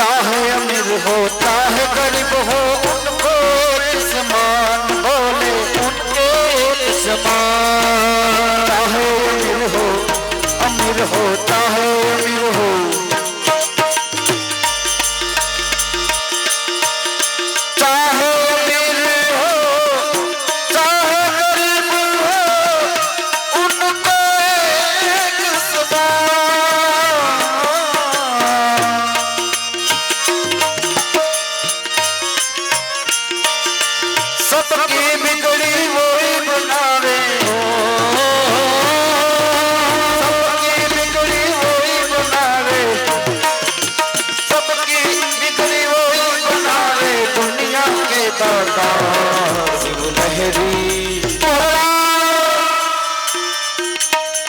चाहे अमीर हो चाहे गरीब हो उनको एक समान बोले उनके एक समान। चाहे अमीर हो चाहे अमीर हो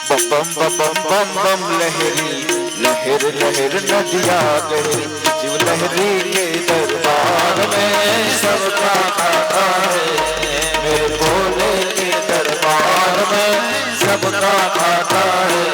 बम बम बम बम बम लहरी लहर लहर नदिया गहरी शिव लहरी के दरबार में सबका खाता है। मेरे भोले के दरबार में सबका खाता है।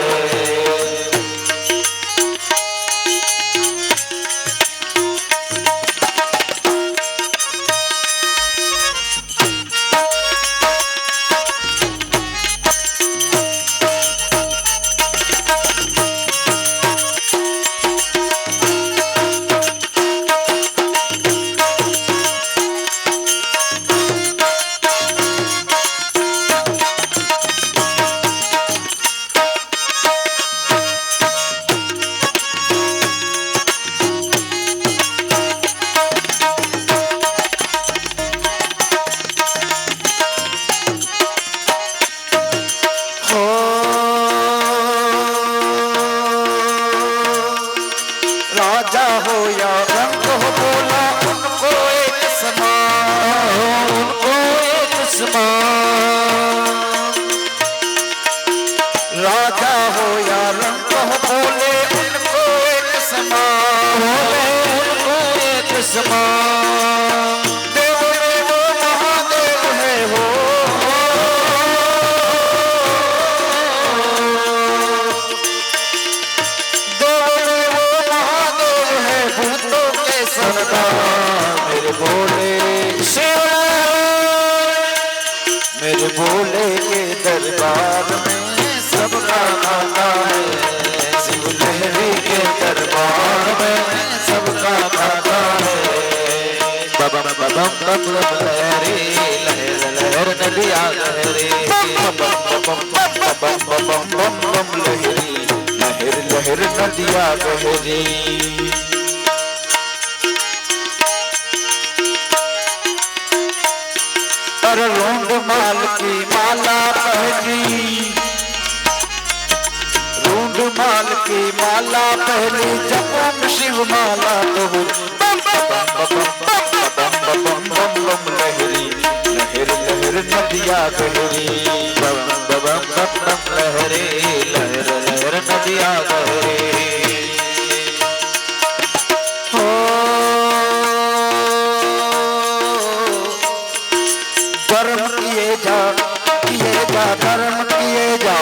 राजा हो या रंग हो बोला उनको एक समान उनको एक समान। राजा हो या रंग हो बोले उनको एक समान उनको एक समान। देव में वो महादेव है हो मेरे भोले मेरे भोले के दरबार में सबका खाता है। शिव लहरी के दरबार में सबका खाता है। बम बम बम लहरी लहर लहर नदिया गहरी बम बम बम बम बम बम लहरी लहर लहर नदिया गहरी। रूंड माल की माला पहली रूंड माल की माला पहली जपम शिव माला तो बम बम बम बम बम लहरी लहर लहर नदिया गहरी बम बम बम लहरी लहर लहर नदिया गहरी। कर्म किए जा कर्म किए जा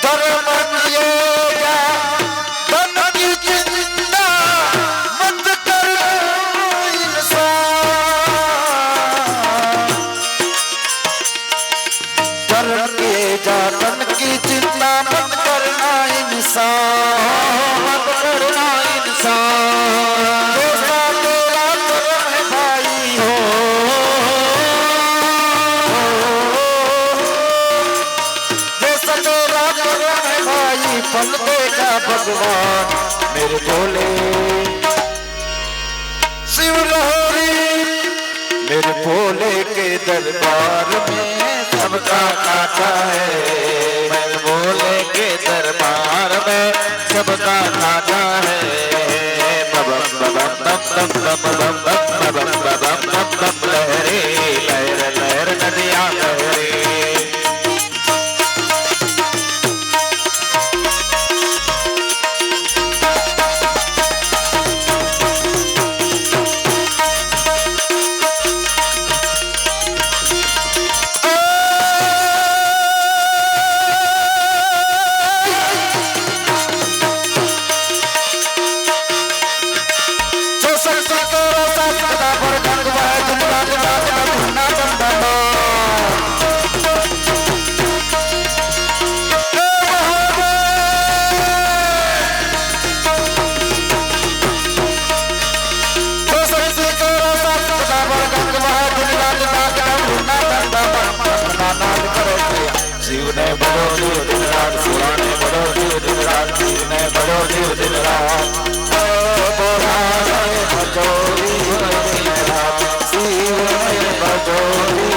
कर्म किए जा धन की चिंता मत कर इंसान। कर्म किए जा धन की चिंता मत करना इंसान मत करना इंसान। फल देगा भगवान मेरे भोले शिव लहरी मेरे भोले के दरबार में सबका खाता है। मेरे भोले के दरबार में सबका खाता है। बम बम बम बम बम बम बम बम लहरी लहर लहर नदिया गहरी। बड़ो जीव दिन रात पुराने बड़ो जीव दिन रात ने बड़ो जीव दिन रात बजोरी दिन रात शिव बजोरी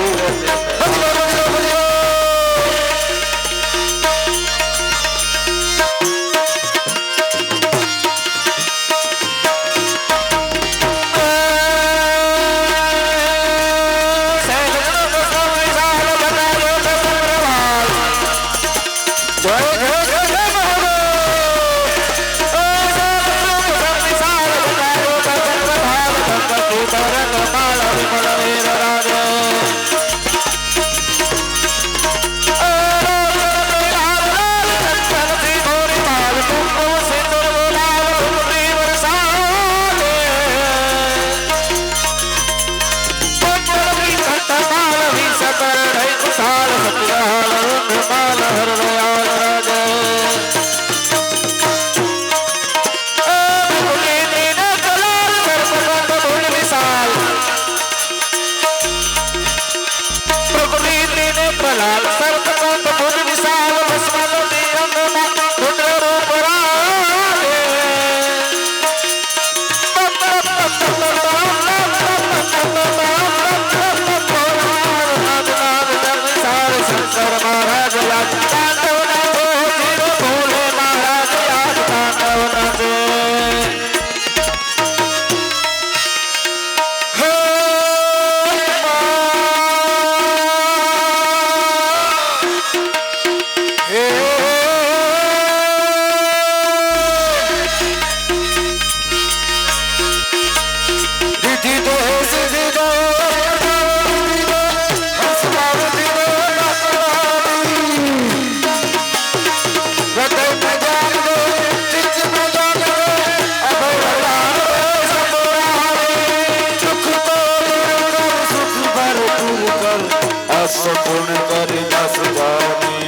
पूर्ण कर दस जानी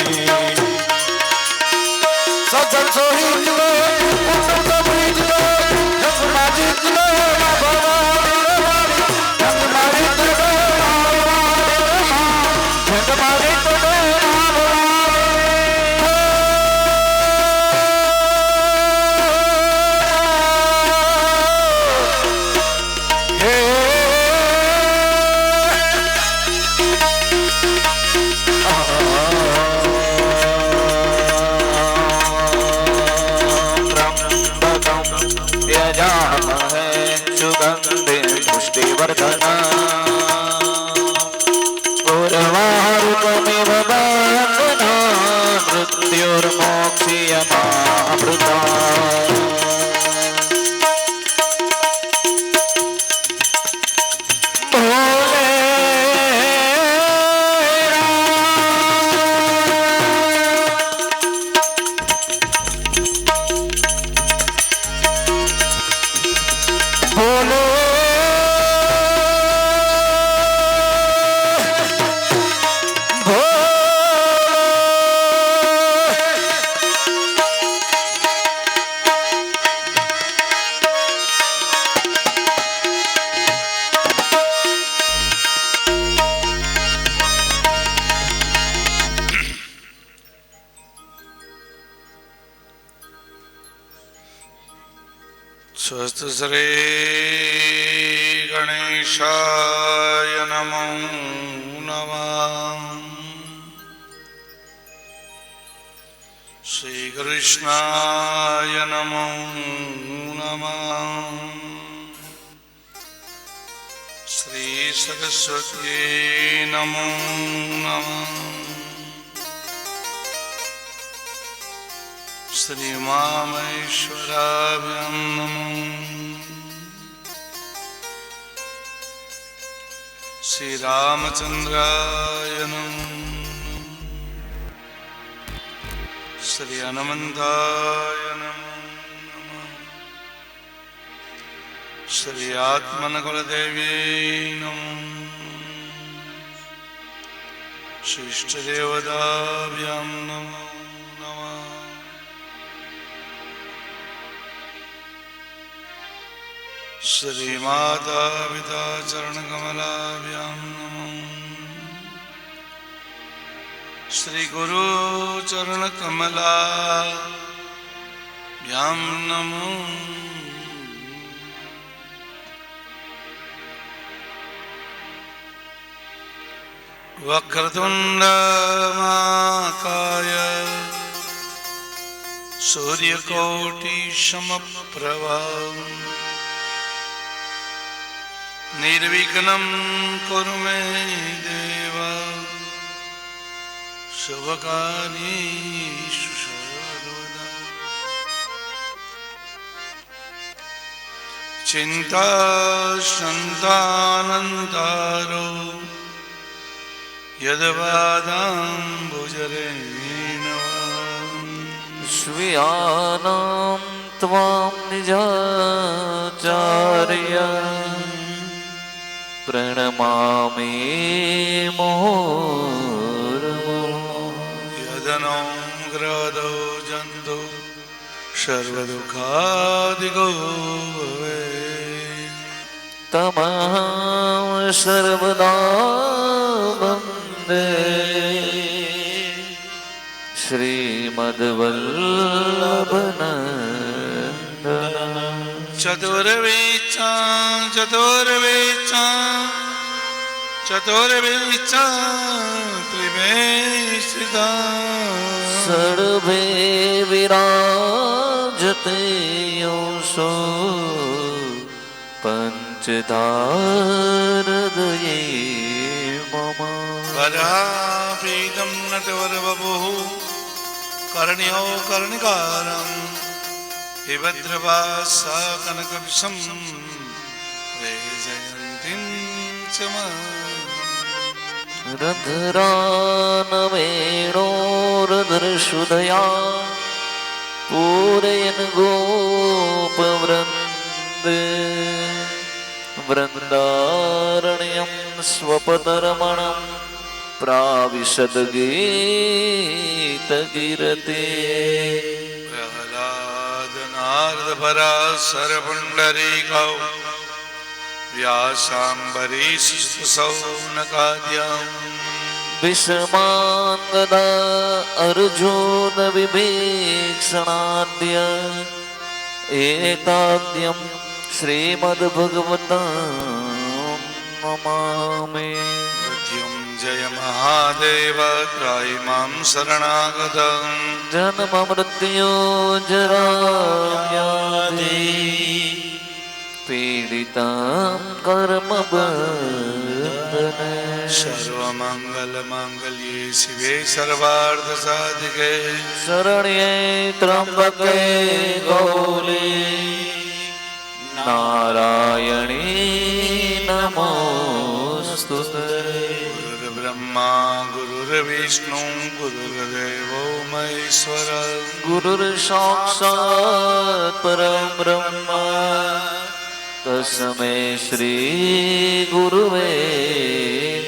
सजन सोही लो उन्नत ब्रिज लो जग माजिद लो भगवान वाली जग माजिद लो जग माजिद लो सुगंधि पुष्टिवर्धना पूर्वारुकमिव बन्धना मृत्युर्मोक्ष्यमामृता स्वस्त श्री गणेशाय नमो नमः। श्री कृष्णाय नमो नमः। श्री सरस्वती नमो नमः। श्री मामेश्वराभ्यां नमो। श्री रामचंद्राय नमो। श्री हनुमंताय नमो नमः। श्री आत्मनकुलदेवी नमो। श्री इष्टदेवताभ्यां नमो नमः। श्री माता पिता चरण कमलाभ्यां नमो। श्री गुरु चरण कमलाभ्यां नमो। वक्रतुंड महाकाय सूर्यकोटि समप्रभा निर्विघ्नं कुरु मे देव शुभकार्येषु सर्वदा। चिंता शान्तानन्तारो यद्वादाम्बुजरेण स्वीयानां त्वां निजाचार्य प्रणमामि मुहुर्मुहुः। यदनुग्रहदो जन्तु सर्वदुःखादिगो भवेत् तमहं सर्वदा वन्दे श्रीमद्वल्लभनन्दनं। चतुर्वेचा त्रिवेशिता सर्वे विराजते योऽसो पञ्चधारदये मम। वरापीतं नटवरवपुः कर्ण्यो कर्णिकारम् विभद्रवासा कनकविषं वैजयन्तीं च रधरानवेणोरधरसुधया पूरयन् गोपवृन्दे वृन्दारण्यं स्वपदरमणं प्राविशद्गीतगीरते। प्रह्लादनारदपराशर पुण्डरीकौ व्यासाम्बरीशसौनकाद्याम् विषमाङ्गदा अर्जुनविभीषणाद्य एताद्यं श्रीमद्भगवतां नमामि। जय महादेव त्राहि मां शरणागतम् जन्ममृत्यु जराव्याधि पीडितां कर्मबन्धने सर्वमङ्गलमाङ्गल्ये शिवे सर्वार्थसाधिके शरण्ये त्र्यम्बके गौरी नारायणी नमोस्तुते। गुरुर्ब्रह्मा गुरुर्विष्णु गुरुर्देवो महेश्वर गुरुर्साक्षात् परब्रह्म तस्मै श्री गुरुवे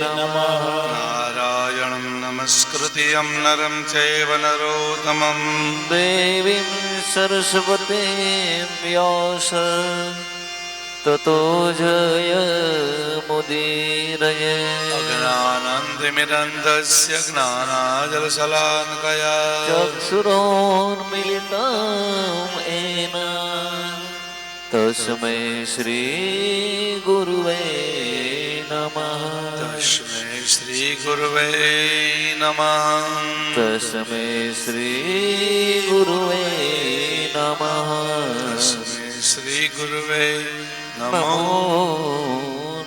नमः। नारायणं नमस्कृत्यं नरं चैव नरोत्तमं देवीं सरस्वतीं व्यास ततो जयमुदीरये। अज्ञानान्तिमिरन्धस्य ज्ञानाजलशलाकया चक्षुरोन्मिलितं येन तस्मै श्री गुरुवे नमः। तस्मै श्री गुरुवे नमः। तस्मै श्री गुरुवे नमः। तस्मै श्री गुरुवे नमो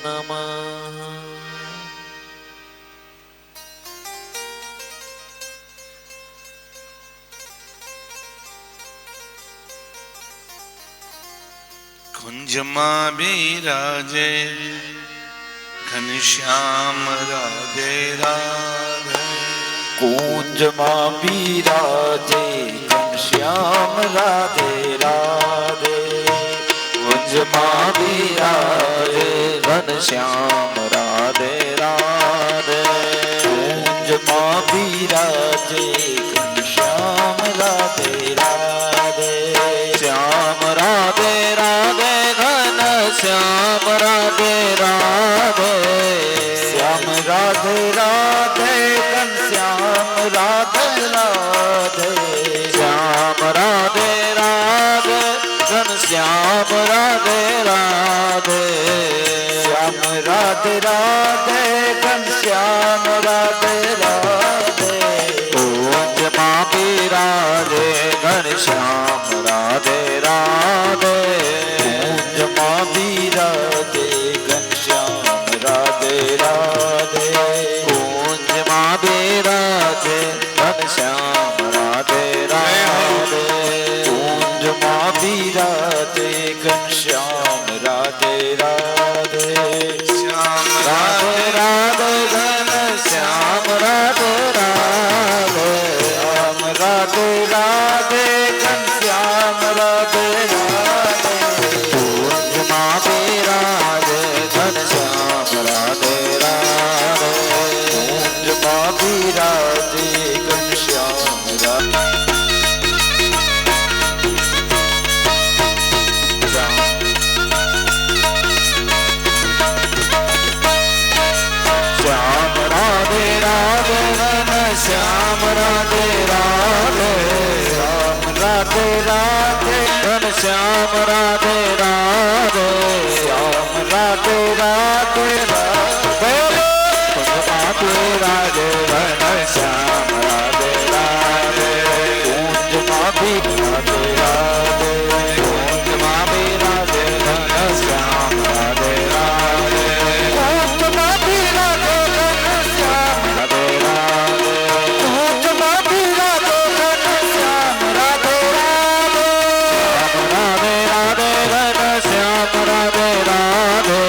नमः। कुंजमा बिराजे घनश्याम राधे राधे। कुंजमा बिराजे घनश्याम राधे राधे। कुंजमा बिराजे घनश्याम राधे राधे। कुंजमा बिराजे घनश्याम राधे राधे। श्याम राधे राधे घनश्याम राधे राधे। श्याम राधे राधे घनश्याम राधे राधे श्याम राधे राधे घनश्याम राधे राधे श्याम राधे राधे घनश्याम राधे राधे कुंज मां बिराजे घनश्याम राधे राधे कुंज मां बिराजे घनश्याम राधे राधे कुंज मां बिराजे घनश्याम राधे राधे कुंज मां बिराजे घनश्याम राधे राधे श्याम राधे राधे घनश्याम राधे राधे श्याम राधे राधे घनश्याम राधे राधे कुंज मां बिराजे घनश्याम राधे राधे कुंज मां बिराजे घनश्याम राधे श्याम राधे राधे घनश्याम राधे राधे श्याम राधे राधे घनश्याम राधे राधे श्याम राधे राधे राधे राधे घनश्याम राधे राधे कुंज मां बिराजे राधे कुंज मां बिराजे घनश्याम राधे राधे कुंज मां बिराजे घनश्याम राधे राधे कुंज मां बिराजे घनश्याम राधे राधे राधे राधे घनश्याम राधे राधे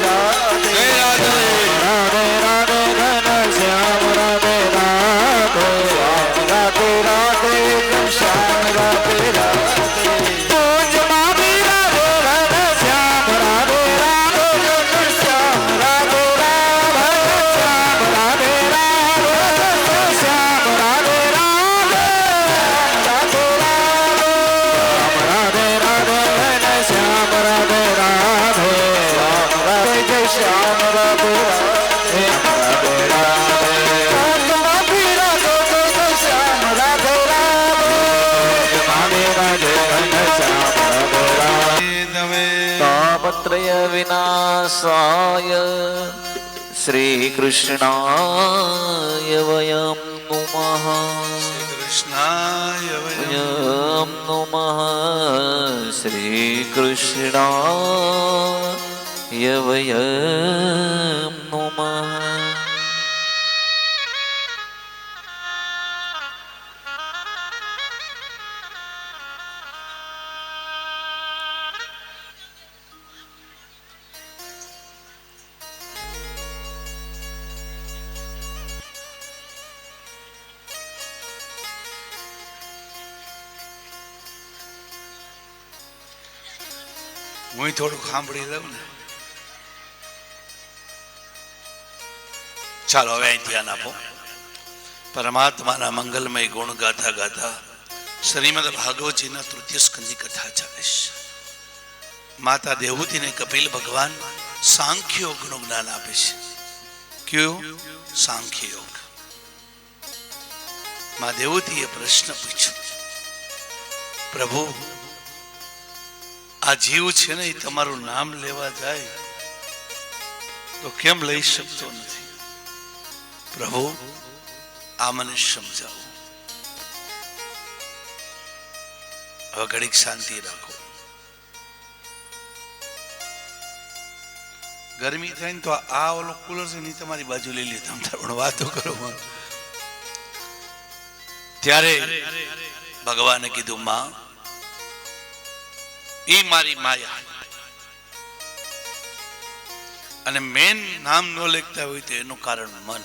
राधे राधे राधे घनश्याम राधे राधे राधे राधे घनश्याम राधे राधे कुंज मां बिराजे घनश्याम राधे राधे घनश्याम राधे राधे श्याम राधे राधे घनश्याम राधे राधे राधे राधे घनश्याम राधे राधे राधे जय श्याम राधे राधे राधे राधे कुंज मां बिराजे घनश्याम राधे राधे कुंज मां बिराजे घनश्याम राधे राधे दवे तापत्रय विनाशाय श्रीकृष्णाय वयं नुमः श्री कृष्णाय वयम् वयं नुमः श्रीकृष्णाय वयं नुमः હું થોડું સાંભળી લઉં ને. ચાલો હવે અહીં ધ્યાન આપો. પરમાત્માના મંગલમય ગુણ ગાથા ગાથા શ્રીમદ ભાગવતજીના તૃતીય સ્કંદની કથા ચાલે છે. માતા દેવહૂતિને કપિલ ભગવાન સાંખ્ય યોગનું જ્ઞાન આપે છે. કયું? સાંખ્ય યોગ. મા દેવહૂતિએ પ્રશ્ન પૂછ્યો, પ્રભુ આ જીવ છે ને એ તમારું નામ લેવા જાય તો કેમ લઈ શકતો નથી? પ્રભુ આ મને સમજાવો. હવે ઘડીક શાંતિ રાખો. ગરમી થાય ને તો આ ઓલો કુલર છે ને તમારી બાજુ લઈ લે, તમે પણ વાતો કરો. ત્યારે ભગવાને કીધું, માં એ મારી માયા, અને મેન નામ ન લેખતા હોય તો એનું કારણ મન.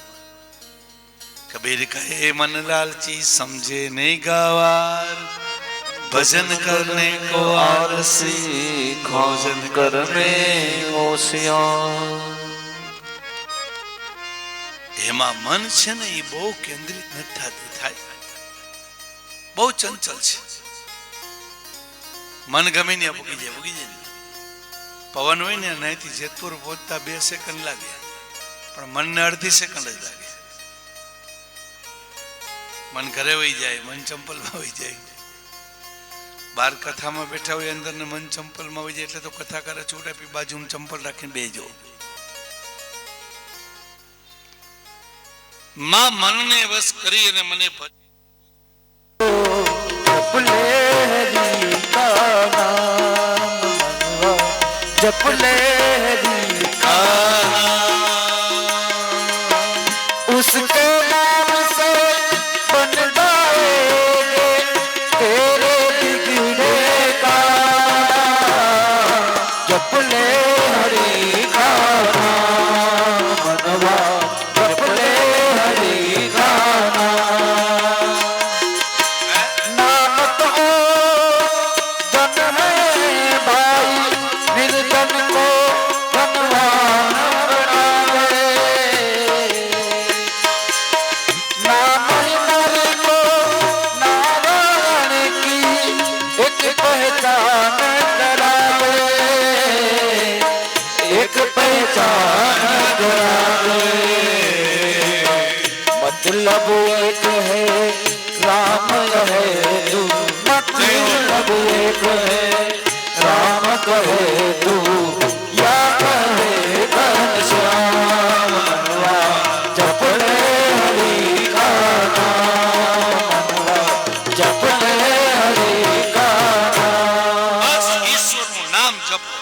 કબીર કહે મન લાલચી સમજે નહીં ગાવાર, ભજન કરને કો આલસી ભોજન કરને હોશિયાર. એમાં મન છે ને એ બહુ કેન્દ્રિત નથી થતું, થાય બહુ ચંચલ છે. મન ગમે ને ભૂગી જાય. પવન હોય ને અહીંથી જેતપુર પહોંચતા 2 સેકન્ડ લાગે, પણ મનને અડધી સેકન્ડ જ લાગે. મન ઘરે વહી જાય, મન ચંપલમાં વહી જાય. બાર કથામાં બેઠા હોય અંદર ને મન ચંપલમાં વહી જાય એટલે તો કથા કરે છૂટ આપી બાજુમાં ચંપલ રાખીને બેજો. માં મનને વશ કરી અને મને जप ले हरि का नाम मनवा, जप ले हरि का नाम, उसके नाम से बन जाएंगे तेरे बिगड़े काम. जप ले हरि का नाम मनवा, जप ले हरि का नाम. नाम तो धन है भाई, निर्धन को धनवान बनावे. नाम ही नर को नारायण की एक पहचान करावे, एक पहचान करावे. मतलब एक है राम कहे तू, मतलब एक है राम कहे तू, या कहे घनश्याम मनवा. जप ले हरि का नाम मनवा, जप ले हरि का नाम. બસ ઈશ્વરનું નામ જપો.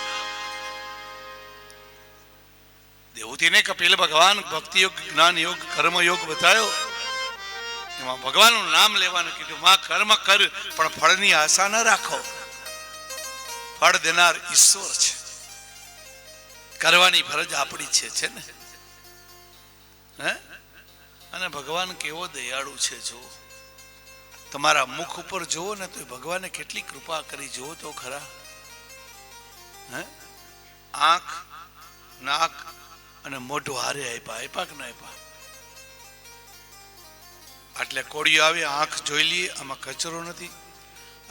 દેવતીને કપિલ ભગવાન ભક્તિ યોગ, જ્ઞાન યોગ, કર્મ યોગ બતાવ્યો. એમાં ભગવાનનું નામ લેવાનું કીધું. માં કર્મ કર પણ ફળની આશા ન રાખો. ફળ દેનાર ઈશ્વર છે. કરવાની ફરજ આપણી છે ને. હે? અને ભગવાન કેવો દયાળુ છે. જો તમારા મુખ ઉપર જોવો ને તો ભગવાને કેટલી કૃપા કરી. જોવો તો ખરા. હે? આંખ, નાક અને મોઢું હારે આપ્યા કે ના આપ્યા? એટલે કોળીઓ આવે, આંખ જોઈ લઈએ, આમાં કચરો નથી.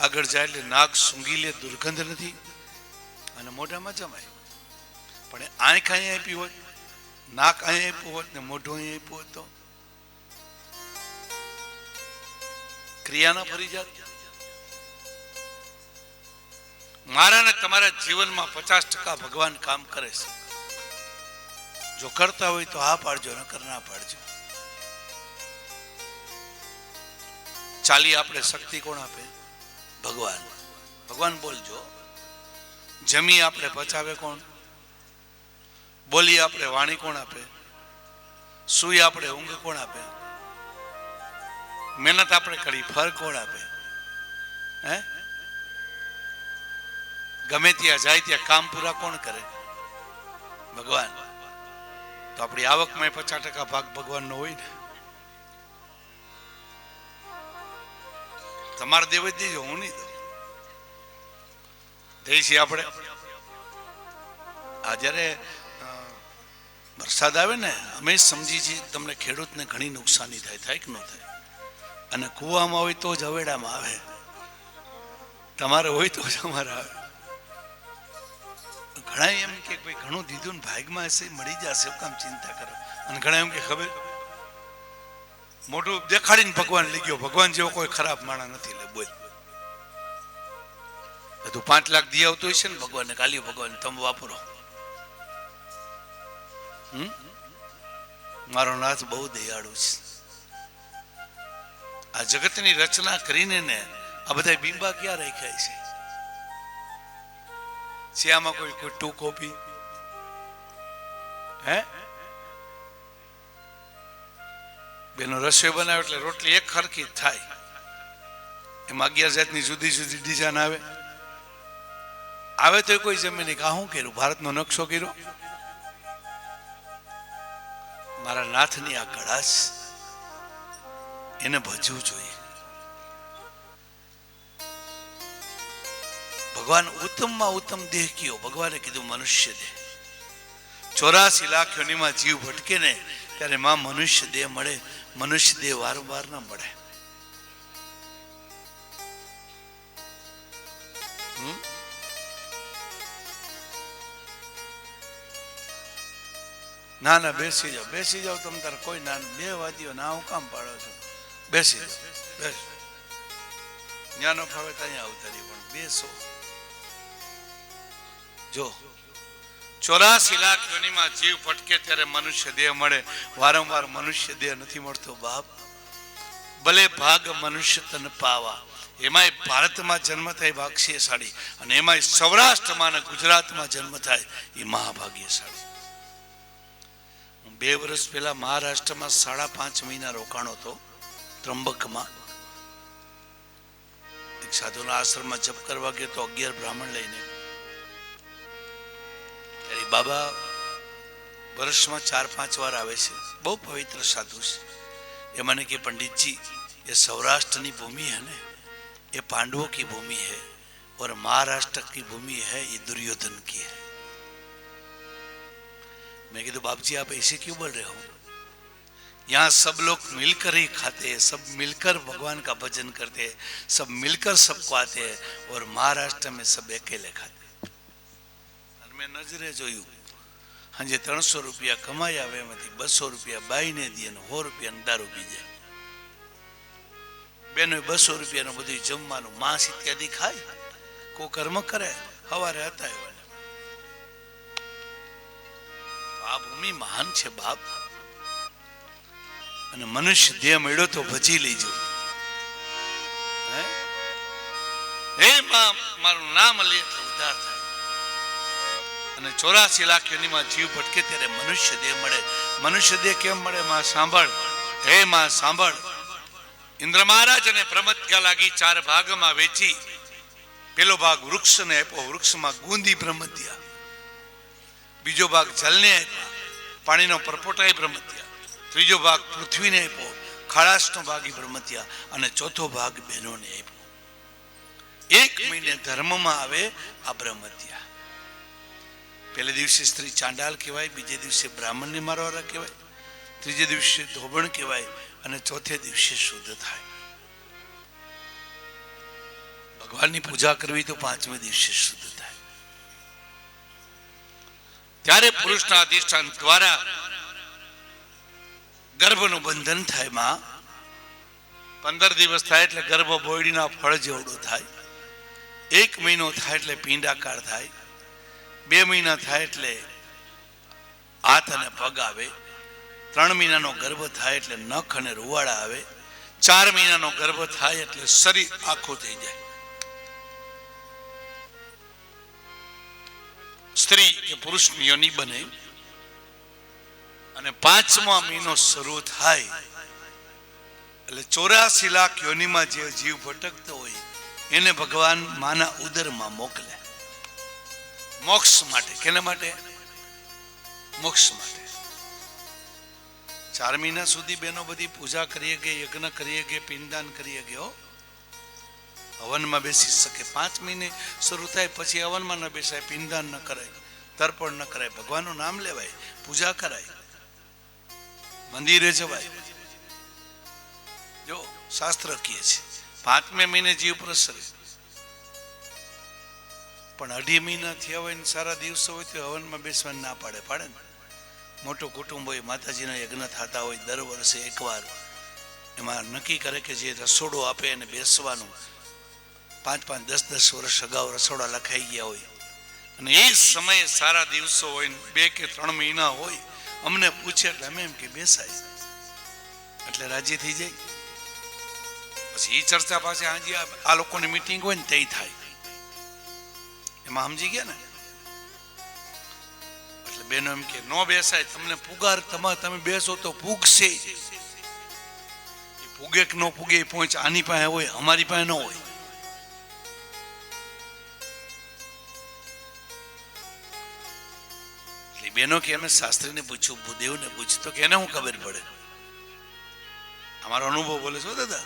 આગળ જાય એટલે નાક સૂંઘી લે, દુર્ગંધ નથી. અને મોઢામાં જમાય. પણ આંખ અહીં આપી હોત, નાક અહીં આપ્યું હોત ને મોઢું અહીં આપ્યું હોત તો ક્રિયા ના ફરી જાત. મારા ને તમારા જીવનમાં 50% ભગવાન કામ કરે છે. જો કરતા હોય તો હા પાડજો, નકર ના પાડજો. ચાલી આપણે શક્તિ કોણ આપે? ભગવાન. ભગવાન બોલજો. જમી આપણે પચાવે કોણ? બોલી આપણે વાણી કોણ આપે? સુઈ આપણે ઊંઘ કોણ આપે? મહેનત આપણે કરી ફળ કોણ આપે? હે? ગમે ત્યાં જાય ત્યાં કામ પૂરા કોણ કરે? ભગવાન. તો આપણી આવકમાં 50% ભાગ ભગવાનનો હોય ને. તમારે દેવ જ દેજો, હું નહીં દઉં. દઈશી આપણે. આ જયારે વરસાદ આવે ને, અમે સમજી છીએ તમને ખેડૂતને ઘણી નુકસાની થાય કે ન થાય. અને કુવામાં હોય તો જ હવેડામાં આવે, તમારે હોય તો જ અમારે આવે. ઘણા એમ કે ભાઈ ઘણું દીધું ને ભાગમાં હશે, મળી જશે, કામ ચિંતા કરો. અને ઘણા એમ કે ખબર મોટું દેખાડીને ભગવાન લઈ ગયો. ભગવાન જેવો કોઈ ખરાબ માણસ નથી. લે બોલ, તું 5 લાખ દી આવતો હશે ને ભગવાનને, કાલ્યો ભગવાન તમે વાપરો. મારો નાથ બહુ દયાળુ છે. આ જગતની રચના કરીને ને આ બધા બિંબા ક્યાં રાખ્યા છે? આમાં કોઈ ટુ કોપી? હે? બેનો રસોઈ બનાવે એટલે રોટલી એક ખરખી જ થાય. એમાં 11 જાતની જુદી જુદી ડિઝાઇન આવે તો કોઈ જમીન કે શું કર્યું? ભારતનો નકશો કર્યો? મારા નાથની આ કળા છે, એને ભજવું જોઈએ. ભગવાન ઉત્તમમાં ઉત્તમ દેહ કયો? ભગવાને કીધું મનુષ્ય દેહ. 84 લાખ યોનિમાં જીવ ભટકે ને ત્યારે માં મનુષ્ય દેહ મળે. મનુષ્ય દેહ વારંવાર ના મળે. ના બેસી જાઓ તમે તારે કોઈ ના 2 વાદ્યો ના હું કામ પાડો છો? બેસી જાઓ, બેસ. ત્યાં ન ફાવે ત્યાં આવતા રહી, પણ બેસો. જો 84 લાખ યોનિમાં જીવ ભટકે ત્યારે મનુષ્ય દેહ મળે. વારંવાર મનુષ્ય દેહ નથી મળતો બાપ. ભલે ભાગ મનુષ્ય તન પાવા. એમાંય ભારતમાં જન્મ થાય ભાગ્યશાળી, અને એમાંય સૌરાષ્ટ્રમાં અને ગુજરાતમાં જન્મ થાય એ મહાભાગ્યશાળી. હું 2 વર્ષ પહેલા મહારાષ્ટ્રમાં 5.5 મહિના રોકાણો હતો, ત્રંબકમાં. એક સાધુના આશ્રમમાં જપ કરવા ગયો તો 11 બ્રાહ્મણ લઈને. ત્યારે બાબા વર્ષમાં 4-5 વાર આવે છે, બહુ પવિત્ર સાધુ છે. એ મને કે पंडित जी ये सौराष्ट्र की भूमि है ना, ये पांडवों की भूमि है, और महाराष्ट्र की भूमि है ये दुर्योधन की है. मैं कहा तो बाप जी आप ऐसे क्यों बोल रहे हो? यहाँ सब लोग मिलकर ही खाते हैं, सब मिलकर भगवान का भजन करते हैं, सब मिलकर सबको आते हैं, और महाराष्ट्र में सब अकेले खाते हैं. मैं नजरे जोयू हाजे 300 रुपया कमाई आवे एमांथी 200 रुपया बाई ने दिए, 100 रुपया दारू पी जाए. बेनो 200 रुपया नो बधुं जमवानुं मांस इत्यादि खाय, को कर्म करे, हवारे हता एवा. आ भूमि महान छे बाप, અને મનુષ્ય દેહ મળ્યો તો ભજી લેજો. હે મારું નામ લે એટલે ઉદ્ધાર થાય. અને 84 લાખ યોનિમાં જીવ ભટકે ત્યારે મનુષ્ય દેહ મળે. મનુષ્ય દેહ કેમ મળે? માં સાંભળ, હે માં સાંભળ. ઇન્દ્ર મહારાજ અને બ્રહ્મત્યા લાગી 4 ભાગમાં વેચી. પેલો ભાગ વૃક્ષને આપ્યો, વૃક્ષમાં ગુંદી બ્રહ્મત્યા. બીજો ભાગ જલને આપ્યો, પાણીનો પરપોટાઈ બ્રહ્મત્યા. ત્રીજો ભાગ પૃથ્વીને આપ્યો, ખાડાશનો ભાગ બ્રહ્મત્યા. અને ચોથો ભાગ બહેનોને આપ્યો. 1 મહિને ધર્મમાં આવે આ બ્રહ્મત્યા. પહેલે દિવસે સ્ત્રી ચાંડાલ કહેવાય, બીજે દિવસે બ્રાહ્મણને મારવાળા કહેવાય, ત્રીજે દિવસે ધોબણ કહેવાય, અને ચોથે દિવસે શુદ્ધ થાય. ભગવાનની પૂજા કરવી તો 5મે દિવસે શુદ્ધ થાય. ત્યારે પુરુષના અધિષ્ઠાન દ્વારા ગર્ભનું બંધન થાય. માં 15 દિવસ થાય એટલે ગર્ભ બોયડીના ફળ જેવડો થાય. 1 મહિનો થાય એટલે પિંડાકાર થાય. 2 મહિના થાય એટલે હાથ અને પગ આવે. 3 મહિનાનો ગર્ભ થાય એટલે નખ અને રૂવાડા આવે. 4 મહિનાનો ગર્ભ થાય એટલે શરીર આખું થઈ જાય. સ્ત્રી કે પુરુષની યોનિ બને. અને 5મો મહિનો શરૂ થાય એટલે 84 લાખ યોનિમાં જે જીવ ભટકતો હોય એને ભગવાન માના ઉદરમાં મોકલે, મોક્ષ માટે. કેના માટે? મોક્ષ માટે. 4 મહિના સુધી બેનો બધી પૂજા કરીએ કે યજ્ઞ કરીએ કે પિંડદાન કરીએ કે હવનમાં બેસી શકે. 5 મહિને શરૂ થાય પછી હવનમાં ન બેસાય, પિંડદાન ન કરાય, તર્પણ ન કરાય, ભગવાનનું નામ લેવાય, પૂજા કરાય, મંદિરે જવાય. જો શાસ્ત્ર કહે છે 5મે મહિને જીવ પ્રસરે. પણ 2.5 મહિના થયા હોય ને સારા દિવસો હોય તો હવનમાં બેસવાની ના પાડે. પાડે ને? મોટું કુટુંબ હોય, માતાજીના યજ્ઞ થતા હોય દર વર્ષે એકવાર, એમાં નક્કી કરે કે જે રસોડો આપે એને બેસવાનું. 5-5, 10-10 વર્ષ અગાઉ રસોડા લખાઈ ગયા હોય, અને એ સમયે સારા દિવસો હોય, 2 કે 3 મહિના હોય, અમને પૂછે એટલે અમે એમ કે બેસાય, એટલે રાજી થઈ જાય. પછી એ ચર્ચા પાસે આજે આ લોકોની મીટિંગ હોય ને તે થાય, એમાં સમજી ગયા ને. એટલે બેનો એમ કે નો બેસાય, તમને પુગાર, તમે બેસો તો પૂગશે. એ પૂગે કે ન પૂગે પહોંચ આની પાસે હોય, અમારી પાસે ન હોય. એટલે બેનો કે અમે શાસ્ત્રીને પૂછ્યું, ભૂદેવને પૂછ્યું, તો કે એને હું ખબર પડે? અમારો અનુભવ બોલે છો દાદા,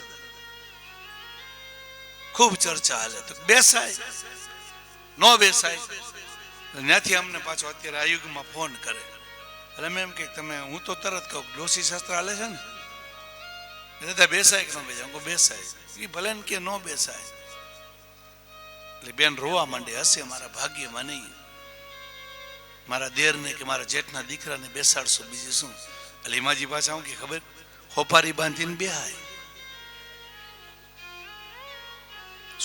ખૂબ ચર્ચા હાલે. તો બેસાય, ન બેસાય. ત્યાંથી અમને પાછો અત્યારે આયુગમાં ફોન કરે. એટલે મેં એમ કે તમે, હું તો તરત કહું ડોસી શાસ્ત્ર હાલે છે ને, દાદા બેસાય કે ન બેસાય? હું બેસાય. એ ભલે ને કે ન બેસાય. એટલે બેન રોવા માંડે, હશે મારા ભાગ્યમાં નહીં, મારા દેરને કે મારા જેઠના દીકરાને બેસાડશો, બીજું શું. એટલે હિમાજી પાછા હું કે ખબર, હોપારી બાંધીને બેહાય.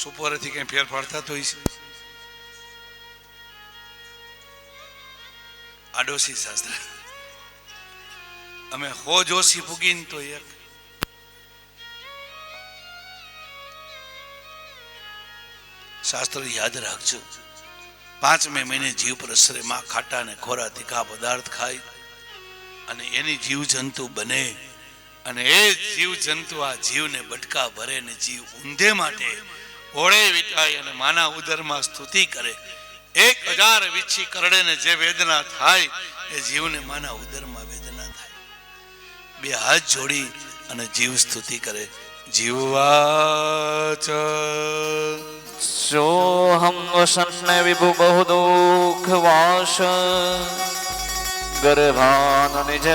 સુપોરેથી કઈ ફેરફાર થતો હોય છે? આડોશી શાસ્ત્ર અમે હો જોશી ભૂગીને તો એક શાસ્ત્ર યાદ રાખજો. 5મે મહિને જીવ પર અસરે માં ખાટા ને ખોરા તીખા પદાર્થ ખાય અને એની જીવ જંતુ બને અને એ જીવ જંતુ આ જીવને બટકા ભરે ને જીવ ઊંધે માટે ઓળે વિટાય અને માના ઉદરમાં સ્તુતિ કરે. 1000 વીછી કરડે ને જે વેદના થાય એ જીવને માના ઉદરમાં વેદના થાય. 2 હાથ જોડી અને જીવ સ્તુતિ કરે. જીવવાચ सोहम वसन्न विभु बहु दुख वास गर्भान निज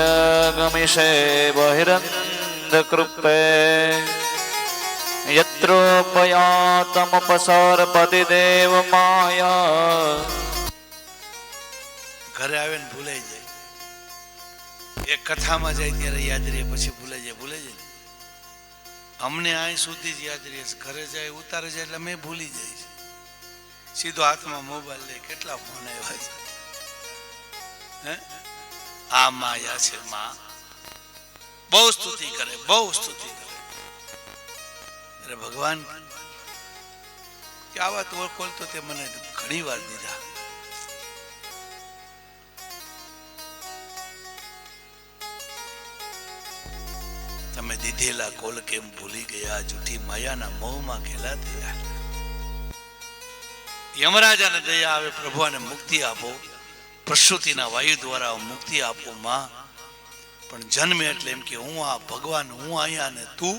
गमिषे बहिरंध कृपे यत्रोपयातम पसार पति देव माया. ઘરે આવે ને ભૂલાઈ જાય. એક કથામાં જાય ત્યારે યાદ રહે, પછી ભૂલાઈ જાય. અમને અહીં સુધી જ યાદ રહે છે. ઘરે જાય ઉતારે જાય એટલે મેં ભૂલી જાય છે. સીધો હાથમાં મોબાઈલ લે, કેટલા ફોન આવ્યા છે. હે આ માયા છે માં. બહુ સ્તુતિ કરે. અરે ભગવાન કે આવા તો કોલ તો તે મને ઘણી વાર દીધા. તમે દીધેલા કોલ કેમ ભૂલી ગયા? જૂઠી માયાના મોહમાં ઘેલા થયા. યમરાજાને દયા આવે, પ્રભુ આને મુક્તિ આપો, પ્રસૂતિના વાયુ દ્વારા મુક્તિ આપો માં. પણ જન્મે એટલે એમ કે હું આ ભગવાન, હું અહીંયા ને તું.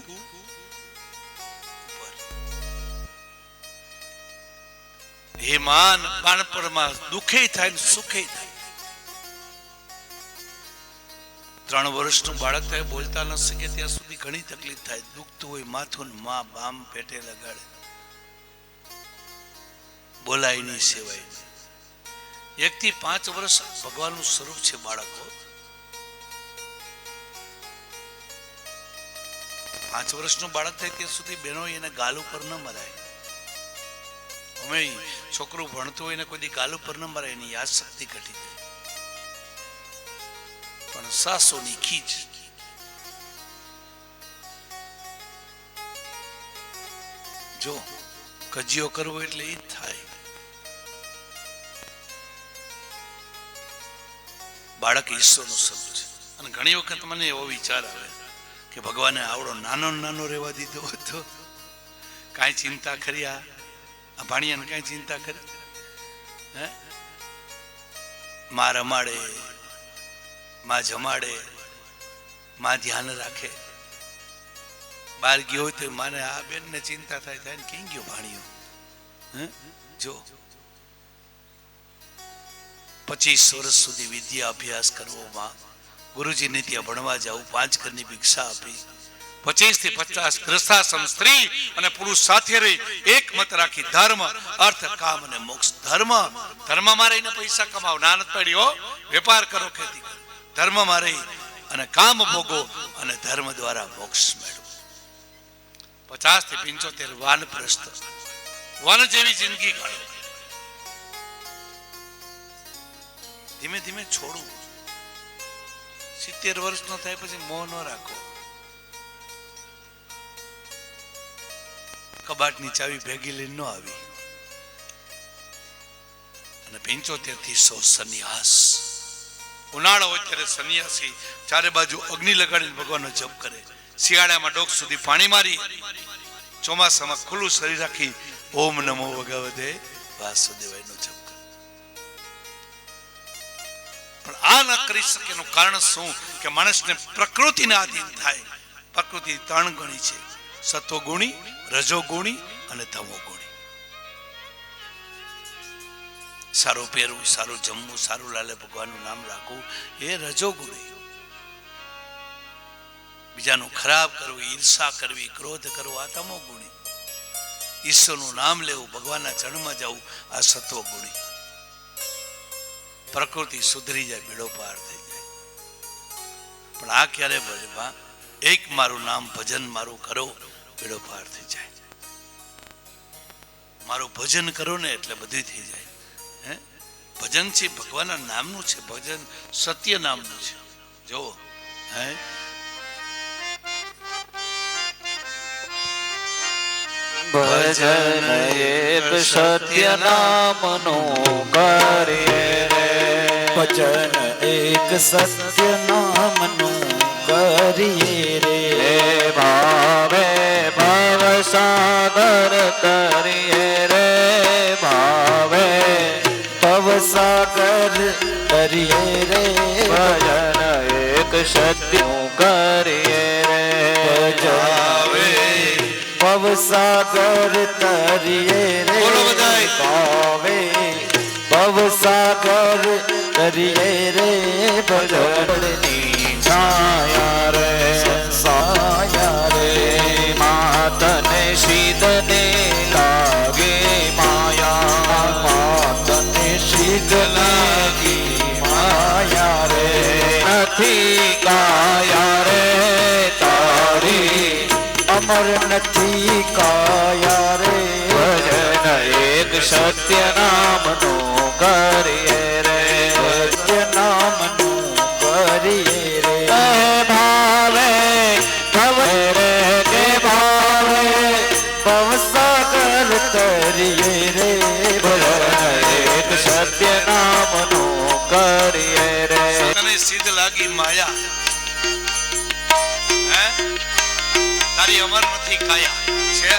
હે માન, બાણપણમાં દુખે થાય ને સુખે થાય. 3 વર્ષનું બાળક થાય, બોલતા ન શકે ત્યાં સુધી ઘણી તકલીફ થાય. દુખતું હોય માથું, માં બામ પેટે લગાડે, બોલાય નહીં, સેવાય નહીં. 1 થી 5 વર્ષ ભગવાનનું સ્વરૂપ છે બાળકો. 5 વર્ષનું બાળક થાય ત્યાં સુધી બહેનો એને ગાલ ઉપર ન મરાય. અમે છોકરું ભણતું હોય ને કોઈ ગાલ ઉપર ન મરાય, એની યાદ શક્તિ ઘટી જાય. પણ સાસોની ખીચ, જો કજિયો કરવો એટલે એ જ થાય. બાળક ઈશ્વરનો શબ્દ છે. અને ઘણી વખત મને એવો વિચાર આવે કે ભગવાને આવડો નાનો રહેવા દીધો હતો. કાંઈ ચિંતા ખરી? આ ભાણિયાને કાંઈ ચિંતા કરી? હે માં રમાડે, માં જમાડે, માં ધ્યાન રાખે. બહાર ગયો હોય તો માને આ બેન ને ચિંતા થાય ને ક્યાં ગયો ભાણિયો? જો 25 વર્ષ સુધી વિદ્યા અભ્યાસ કરવો માં, ગુરુજીને ત્યાં ભણવા જાવું, 5 ઘરની ભિક્ષા આપી, 25 થી 50 ગ્રસ્તાશ્રમ સ્ત્રી અને પુરુષ સાથે રહી એક મત રાખી ધર્મ, અર્થ, કામ અને મોક્ષ. ધર્મમાં રહીને પૈસા કમાવો, ના નથી પડ્યો. વેપાર કરો, ખેતી કરો. ધર્મમાં રહી અને કામ ભોગો અને ધર્મ દ્વારા મોક્ષ મેળવો. 50 થી 75 વાનપ્રસ્થ, વન જેવી જિંદગી કાઢો. ધીમે ધીમે છોડવું. 70 વર્ષ નો થાય પછી મોહ ન રાખો. કબાટની ચાવી ભેગી લઈને ન આવી. અને 75 થી 100 સંન્યાસ. ઉનાળો હોય ત્યારે સંન્યાસી ચારે બાજુ અગ્નિ લગાડીને ભગવાનનો જપ કરે. શિયાળામાં ડોક સુધી પાણી મારી, ચોમાસામાં ખુલ્લું શરીર રાખી ઓમ નમો ભગવતે વાસુદેવાયનો જપ કરે. પણ આ ન કરી શકે એનું કારણ શું? કે માણસને પ્રકૃતિના આધીન થાય. પ્રકૃતિ 3 ગણી છે: સત્વગુણી, રજોગુણી અને તમોગુણી. સારું પહેરવું, સારું જમવું, સારું લાલે ભગવાનનું નામ રાખવું એ રજોગુણી. બીજાનું ખરાબ કરવું, ઈર્ષા કરવી, ક્રોધ કરવો આ તમોગુણી. ઈશ્વરનું નામ લેવું, ભગવાનના ચરણમાં જવું આ સત્વગુણી. પ્રકૃતિ સુધરી જાય, બેડો પાર થઈ જાય. પણ આ ક્યારે ભજવા? એક મારું નામ ભજન મારું કરો, બેડો પાર થઈ જાય. મારું ભજન કરો ને એટલે બધું થઈ જાય. હે ભજન છે ભગવાનના નામનું છે, ભજન સત્ય નામનું છે. જો હે ભજન એક સત્ય નામનું કરીએ રે, ભજન એક સત્ય નામનું કરીએ રે, હે ભાવે ભવસાગર તરીએ રે, ભાવે ભવસાગર તરીએ રે, ભજન એક સત્યનું કરીએ રે, ભાવે ભવસાગર તરીએ રે, બોલો બધાય. ભાવે ભવસાગર તરીએ રે, ભજનની છાયા રે, સાયા રે, માતને શીતને લાગે માયા, માતને શીત લાગી માયા રે, નથી કાયા રે તારી, અમર નથી કાયા રે, ભજન એક સત્ય નામનું કરીએ રે, સત્ય નામનું કરીએ રે, ભાવે ભવે રે કે ભાવે ભવસાગર તરીએ રે, ભજન એક સત્ય નામનું કરીએ રે, તને સિદ્ધ લાગી માયા. હે તારી અમર નથી કાયા છે,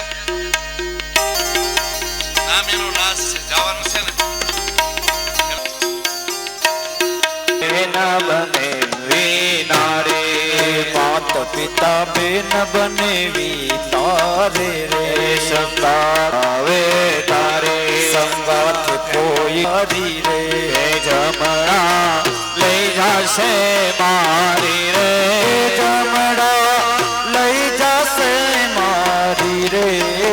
નામ એનો નાશ છે, જવાનું છે ને. ના બને વિનારી, માત પિતા બેન બનેવી તારે રે, સંતાવે તારી, સંગાથ કોઈ હરી રે, જમણા લઈ જશે મારી રે, જમડા લઈ જશે મારી રે,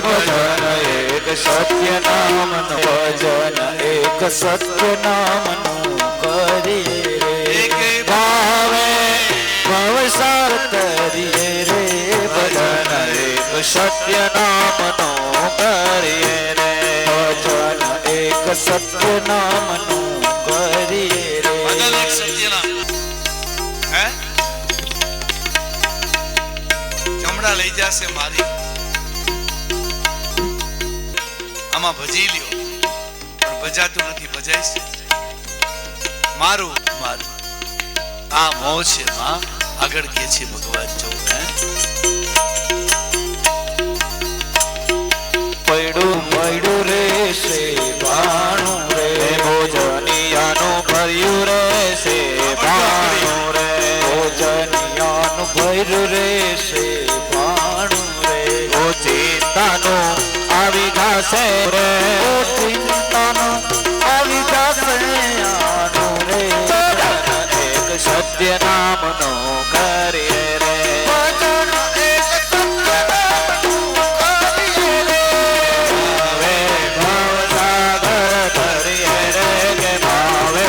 ભજન એક સત્ય નામનું, ભજન એક સત્ય નામનું કરીએ રે, ભાવે ભવસાર તરીએ રે, ભજન એક સત્ય નામનું કરીએ રે, ભજન એક સત્ય નામનું કરીએ રે, ભજન એક સત્યના. હે જમણા લઈ જશે મારી. આમાં ભજી લ્યો પણ ભજાતું નથી, ભજાય છે મારું મારું. આ મોહ છે માં, આગળ કે છે ભગવાન. જો હે પડ્યું પડ્યું રે છે ભાણું રે, ભોજનિયાનું ભર્યું રે છે ભાણું રે, ભોજનિયાનું ભર્યું રે છે ભાણું રે, ઓ ચિંતાનું આવી જશે રે, ઓ ચિંતાનું આવી જશે આનું રે, એક સત્ય નામનું કરીએ રે, ભજન એક સત્ય નામનું કરીએ રે, ભાવે ભવસાગર તરીએ રે, કે ભાવે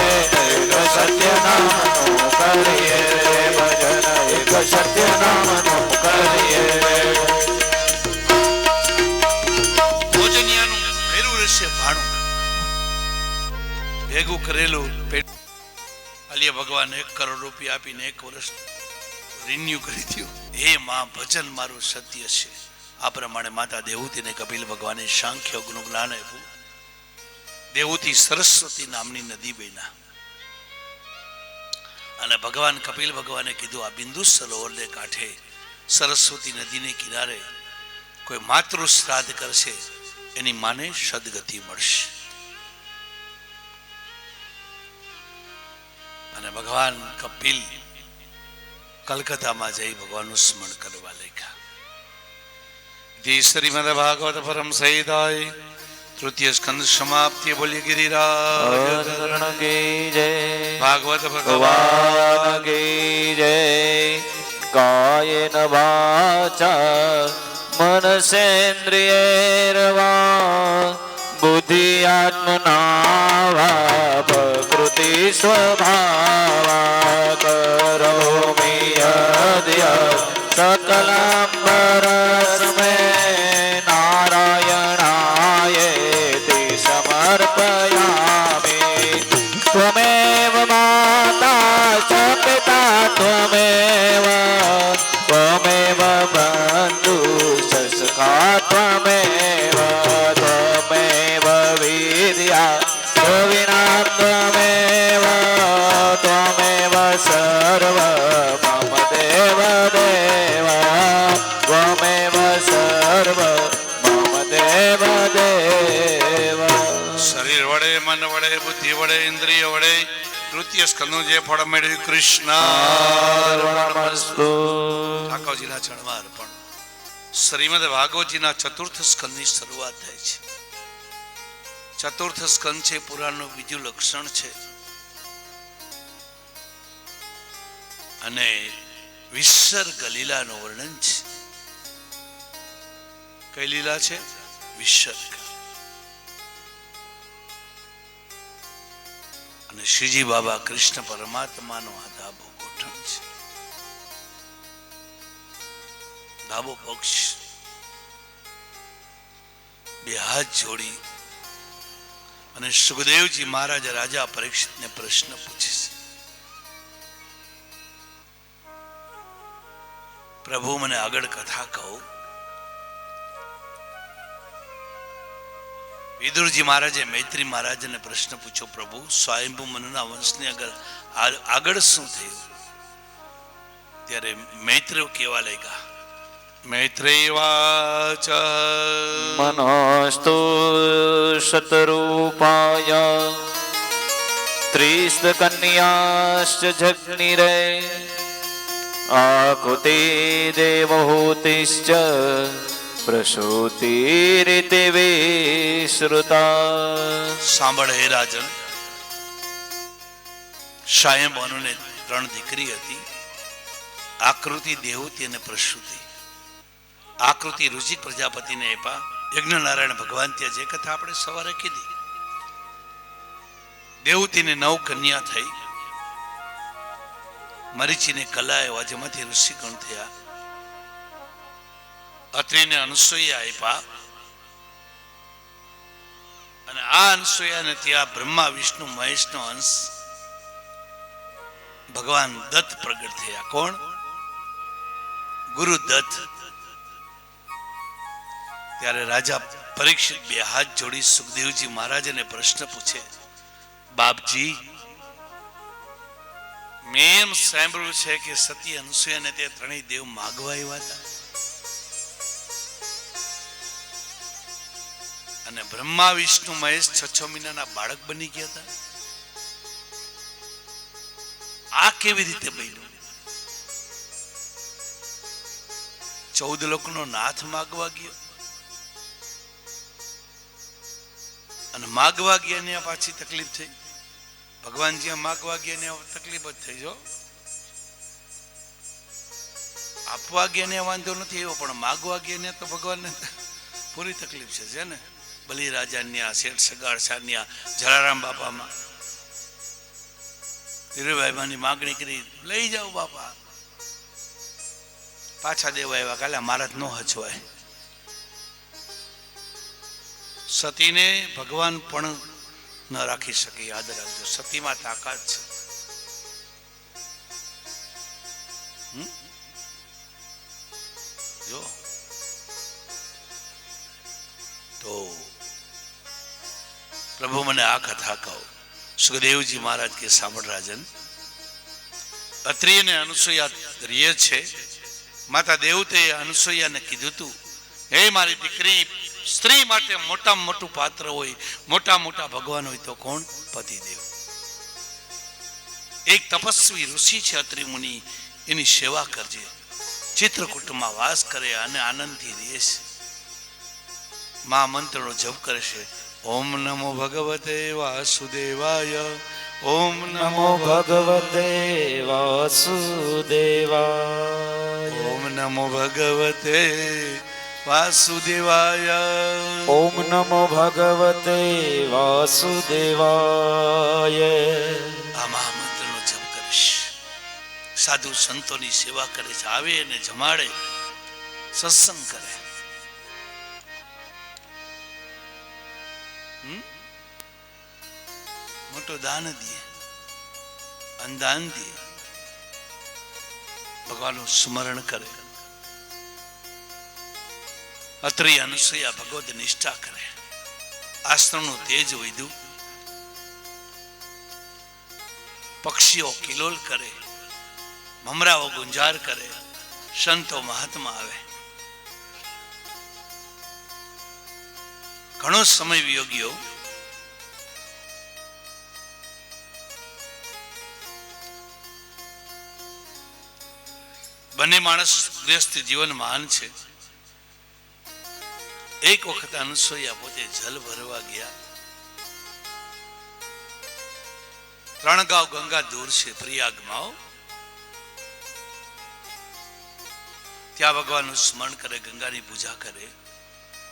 એક સત્ય નામનું કરીએ રે, ભજન એક સત્ય નામનું કરીએ રે, ભોજનિયાનું ભેરું રહેશે ભાણું. ભેગું કરેલું અલિય ભગવાન 1 કરોડ રૂપિયા આપીને 1 વર્ષ રિન્યુ કરી દીધું. હે માં, ભજન મારું સત્ય છે. આ પ્રમાણે માતા દેવહૂતિને કપિલ ભગવાને સાંખ્ય યોગનું જ્ઞાન આપ્યું. દેવહૂતિ સરસ્વતી નામની નદી બન્યા અને ભગવાન કપિલ ભગવાને કીધું આ બિંદુ સરોવરને કાંઠે સરસ્વતી નદીને કિનારે કોઈ માતૃ શ્રાદ્ધ કરશે એની માને સદગતિ મળશે. અને ભગવાન કપિલ કલકત્તામાં જઈ ભગવાનનું સ્મરણ કરવા લાગ્યા. શ્રીમદ ભાગવત પરમ સંહિતાય તૃતીય સ્કંદ સમાપ્તિ. બોલી ગિરિરાજ કી જય, ભાગવત ભગવાન કી જય, કાયેન વાચા મનસેન્દ્રિયૈર્વા બુદ્ધિ આત્મના વા પ્રકૃતિ સ્વભાવા કરોમિ યદ્ય સકલં પરસ્મૈ નારાયણાય દેવ દેવ. શરીર વડે, મન વડે, બુદ્ધિ વડે, ઇન્દ્રિય વડે તૃતીય સ્કંદનું જે ફળ મેળવ્યું કૃષ્ણ અર્પણમસ્તુ. ઠાકોરજીના ચરણમાં અર્પણ. શ્રીમદ ભાગવતજીના ચતુર્થ સ્કંદની શરૂઆત થાય છે. ચતુર્થ સ્કંદ છે પુરાણનું બીજું લક્ષણ છે અને વિસર્ગ લીલાનું વર્ણન છે. કઈ લીલા છે? વિસર્ગ. અને શ્રીજી બાબા કૃષ્ણ પરમાત્માનો આ ડાબો ગોઠણ છે, ડાબો પક્ષ. બે હાથ જોડી અને સુખદેવજી મહારાજ રાજા પરીક્ષિતને પ્રશ્ન પૂછે છે, પ્રભુ મને આગળ કથા કહો. વિદુરજી મહારાજે મૈત્રી મહારાજને પ્રશ્ન પૂછ્યો, પ્રભુ સ્વયંભૂ મનુના વંશની આગળ શું થયું? ત્યારે મૈત્રીઓ કેવા લાગ્યા? મૈત્રેય વાચ મનોસ્તુ શતરૂપાય ત્રિસ્તકન્યાશ્ચ જગ્નિરે આકૃતિ દેવહૂતિશ્ચ પ્રસૂતિરીતિ વિશ્રુતા. સાંભળ હે રાજન, સ્વયંભૂને 3 દીકરી હતી, આકૃતિ, દેવહૂતિ અને પ્રસૂતિ. આકૃતિ ઋષિક પ્રજાપતિને આપ્યા, યજ્ઞનારાયણ ભગવાન ત્યાં જે કથા આપણે સવારે કીધી. દેવહૂતિને 9 કન્યા થઈ, મરીચીને કલા આવ્યા, જેમાંથી ઋષિગણ થયા. અત્રિને અનસૂયા આપ્યા અને આ અનસૂયાને ત્યાં બ્રહ્મા વિષ્ણુ મહેશનો અંશ ભગવાન દત્ત પ્રગટ થયા. કોણ? ગુરુ દત્ત. ત્યારે રાજા પરીક્ષિત બે હાથ જોડી સુખદેવજી મહારાજને પ્રશ્ન પૂછે, બાપજી મેં એમ સાંભળ્યું છે કે સતી અનસૂયાને તે 3 દેવ માગવા આવ્યા હતા અને બ્રહ્મા વિષ્ણુ મહેશ 6 મહિનાના બાળક બની ગયા હતા. આ કેવી રીતે બન્યું? 14 લોકોનો નાથ માગવા ગયો અને માગવા ગયા ને પાછી તકલીફ થઈ. ભગવાન જ્યાં માગવા ગયા ને તકલીફ જ થઈ. જો આપવા ગયા ને વાંધો નથી એવો, પણ માગવા ગયા ને તો ભગવાનને પૂરી તકલીફ છે ને. બલિરાજાન્યા, શેઠ સગાડસાન્યા, જલારામ બાપામાં ધીરુભાઈમાંની માગણી કરી, લઈ જાઓ બાપા. પાછા દેવા આવ્યા, કાલે મારા જ ન હચવાય. સતીને ભગવાન પણ ન રાખી શકે, યાદ રાખજો. સતીમાં તાકાત છે. જો તો પ્રભુ મને આ કથા કહો. સુખદેવજી મહારાજ કે સાંભળ રાજન, અત્રિ અને અનસૂયા રીય છે. માતા દેવતે અનસૂયાને કીધું તું, હે મારી દીકરી, સ્ત્રી માટે મોટામાં મોટું પાત્ર હોય, મોટા મોટા ભગવાન હોય તો કોણ? પતિદેવ. એક તપસ્વી ઋષિ છે અત્રિ મુનિ, એની સેવા કરજે. ચિત્રકૂટમાં વાસ કરે અને આનંદથી રહે છે. મા મંત્રનો જપ કરે છે. ઓમ નમો ભગવતે વાસુદેવાય, ઓમ નમો ભગવતે વાસુદેવાય, ઓમ નમો ભગવતે વાસુદેવાય, ઓમ નમો ભગવતે વાસુદેવાય. આ મહામંત્રનો જપ કરીશ. સાધુ સંતોની સેવા કરે છે, આવે અને જમાડે, સત્સંગ કરે. મોટો દાન દે, અનદાન દે, ભગવાનનું સ્મરણ કરે. અત્રિ અનસૂયા ભગવદ નિષ્ઠા કરે. આશ્રમનું તેજ વધ્યું. પક્ષીઓ કિલોલ કરે, મમરાઓ ગુંજાર કરે, સંતો મહાત્મા આવે. ઘણો સમય વિયો ગયો. બંને માણસ વ્યસ્ત જીવન માન છે. એક વખત અનસૂયા પોતે જલ ભરવા ગયા. 3 ગાંવ ગંગા દૂર છે, પ્રયાગમાં. ત્યાં ભગવાનનું સ્મરણ કરે, ગંગાની પૂજા કરે,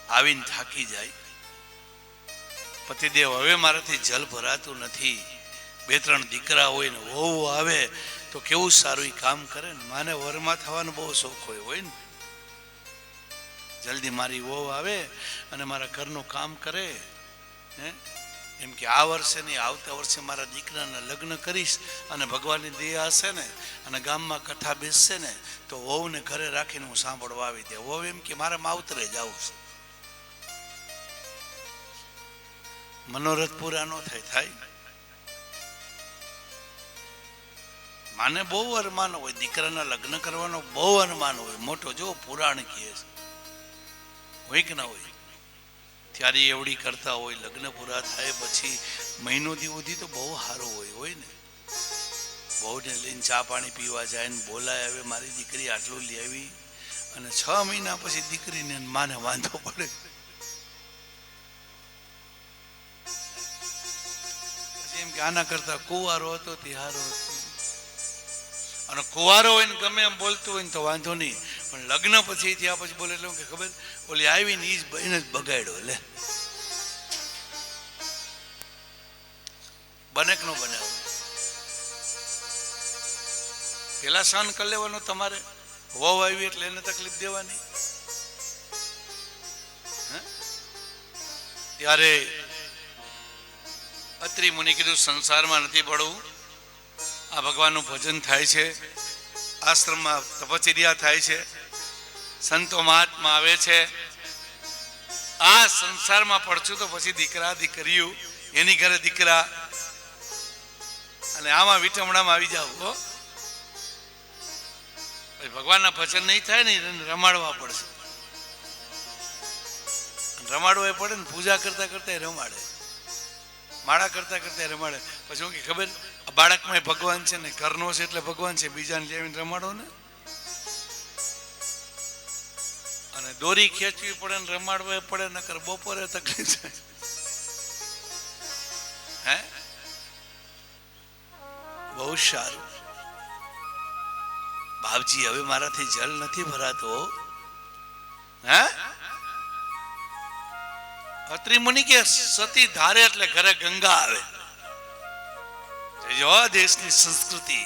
આવીને થાકી જાય. પતિદેવ હવે મારાથી જલ ભરાતું નથી. 2-3 દીકરા હોય ને વહુ આવે તો કેવું સારું કામ કરે ને. માને વરમાં થવાનો બહુ શોખ હોય ને. જલ્દી મારી વહુ આવે અને મારા ઘરનું કામ કરે. એમ કે આ વર્ષે નહીં, આવતા વર્ષે મારા દીકરાના લગ્ન કરીશ અને ભગવાનની દયા હશે ને અને ગામમાં કથા બેસશે ને તો વહુને ઘરે રાખીને હું સાંભળવા આવી દે. વહુ એમ કે મારે માવતરે જવું છે. મનોરથ પૂરા ન થાય. માને બહુ અરમાન હોય, દીકરાના લગ્ન કરવાનો બહુ અરમાન હોય. મોટો જો પુરાણ કહે છે, હોય કે ના હોય. ત્યારે એવડી કરતા હોય. લગ્ન પૂરા થાય પછી મહિનો સુધી તો બહુ સારું હોય ને. બહુને લઈને ચા પાણી પીવા જાય ને બોલાય, હવે મારી દીકરી આટલું લઈ આવી. અને 6 મહિના પછી દીકરીને માને વાંધો પડે. પછી એમ કે આના કરતા કુંવારો હતો તે હારો હતો. અને કુંવારો હોય ને ગમે એમ બોલતું હોય ને તો વાંધો નહીં, પણ લગ્ન પછી થયા પછી બોલે એટલે કે ખબર ઓલી આવીને ઈ જ બહેન જ બગાડ્યો. લે બને કે ન બને? પેલા સહન કરી લેવાનો તમારે. વહુ આવી એટલે એને તકલીફ દેવાની. ત્યારે અત્રિ મુનિ કીધું સંસારમાં નથી પડવું. આ ભગવાનનું ભજન થાય છે, આશ્રમમાં તપચર્યા થાય છે, સંતો મહાત્મા આવે છે. આ સંસારમાં પડશું તો પછી દીકરા દીકરીઓ, એની ઘરે દીકરા, અને આમાં વિટમણામાં આવી જાવ. ભગવાનના ભજન નહીં થાય ને એને રમાડવા પડશે. રમાડવા પડે ને. પૂજા કરતા કરતા રમાડે, માળા કરતા કરતા રમાડે. પછી શું કે ખબર, બાળકમાં ભગવાન છે ને, ઘરનો છે એટલે ભગવાન છે. બીજાને લેવીને રમાડો ને. અને દોરી ખેંચવી પડે ને રમાડવા પડે, નકર બપોરે તકલીફ થાય. હે બહુ સારું. બાપજી હવે મારાથી જલ નથી ભરાતો. હે અત્રિ મુનિ કે સતી ધારે એટલે ઘરે ગંગા આવે. જો દેશની સંસ્કૃતિ.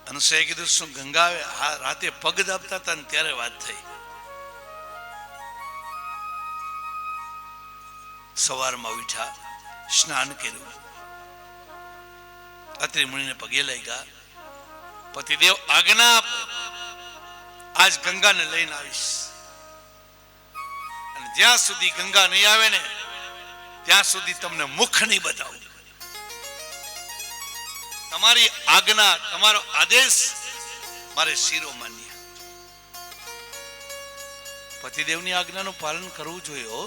અનુસૂયાએ કીધું શું ગંગા આવે? હા, રાતે પગ દાબતા હતા ને ત્યારે વાત થઈ. સવારમાં ઉઠ્યા, સ્નાન કર્યું, અત્રિ મુનિને પગે લાગ્યા. પતિદેવ આજ્ઞા આપો, આજ ગંગાને લઈને આવીશ. અને જ્યાં સુધી ગંગા નહીં આવે ને ત્યાં સુધી તમને મુખ નહીં બતાવું. તમારી આજ્ઞા, તમારો આદેશ મારે શિરોમાન્ય. પતિદેવની આજ્ઞાનું પાલન કરવું જોઈએ.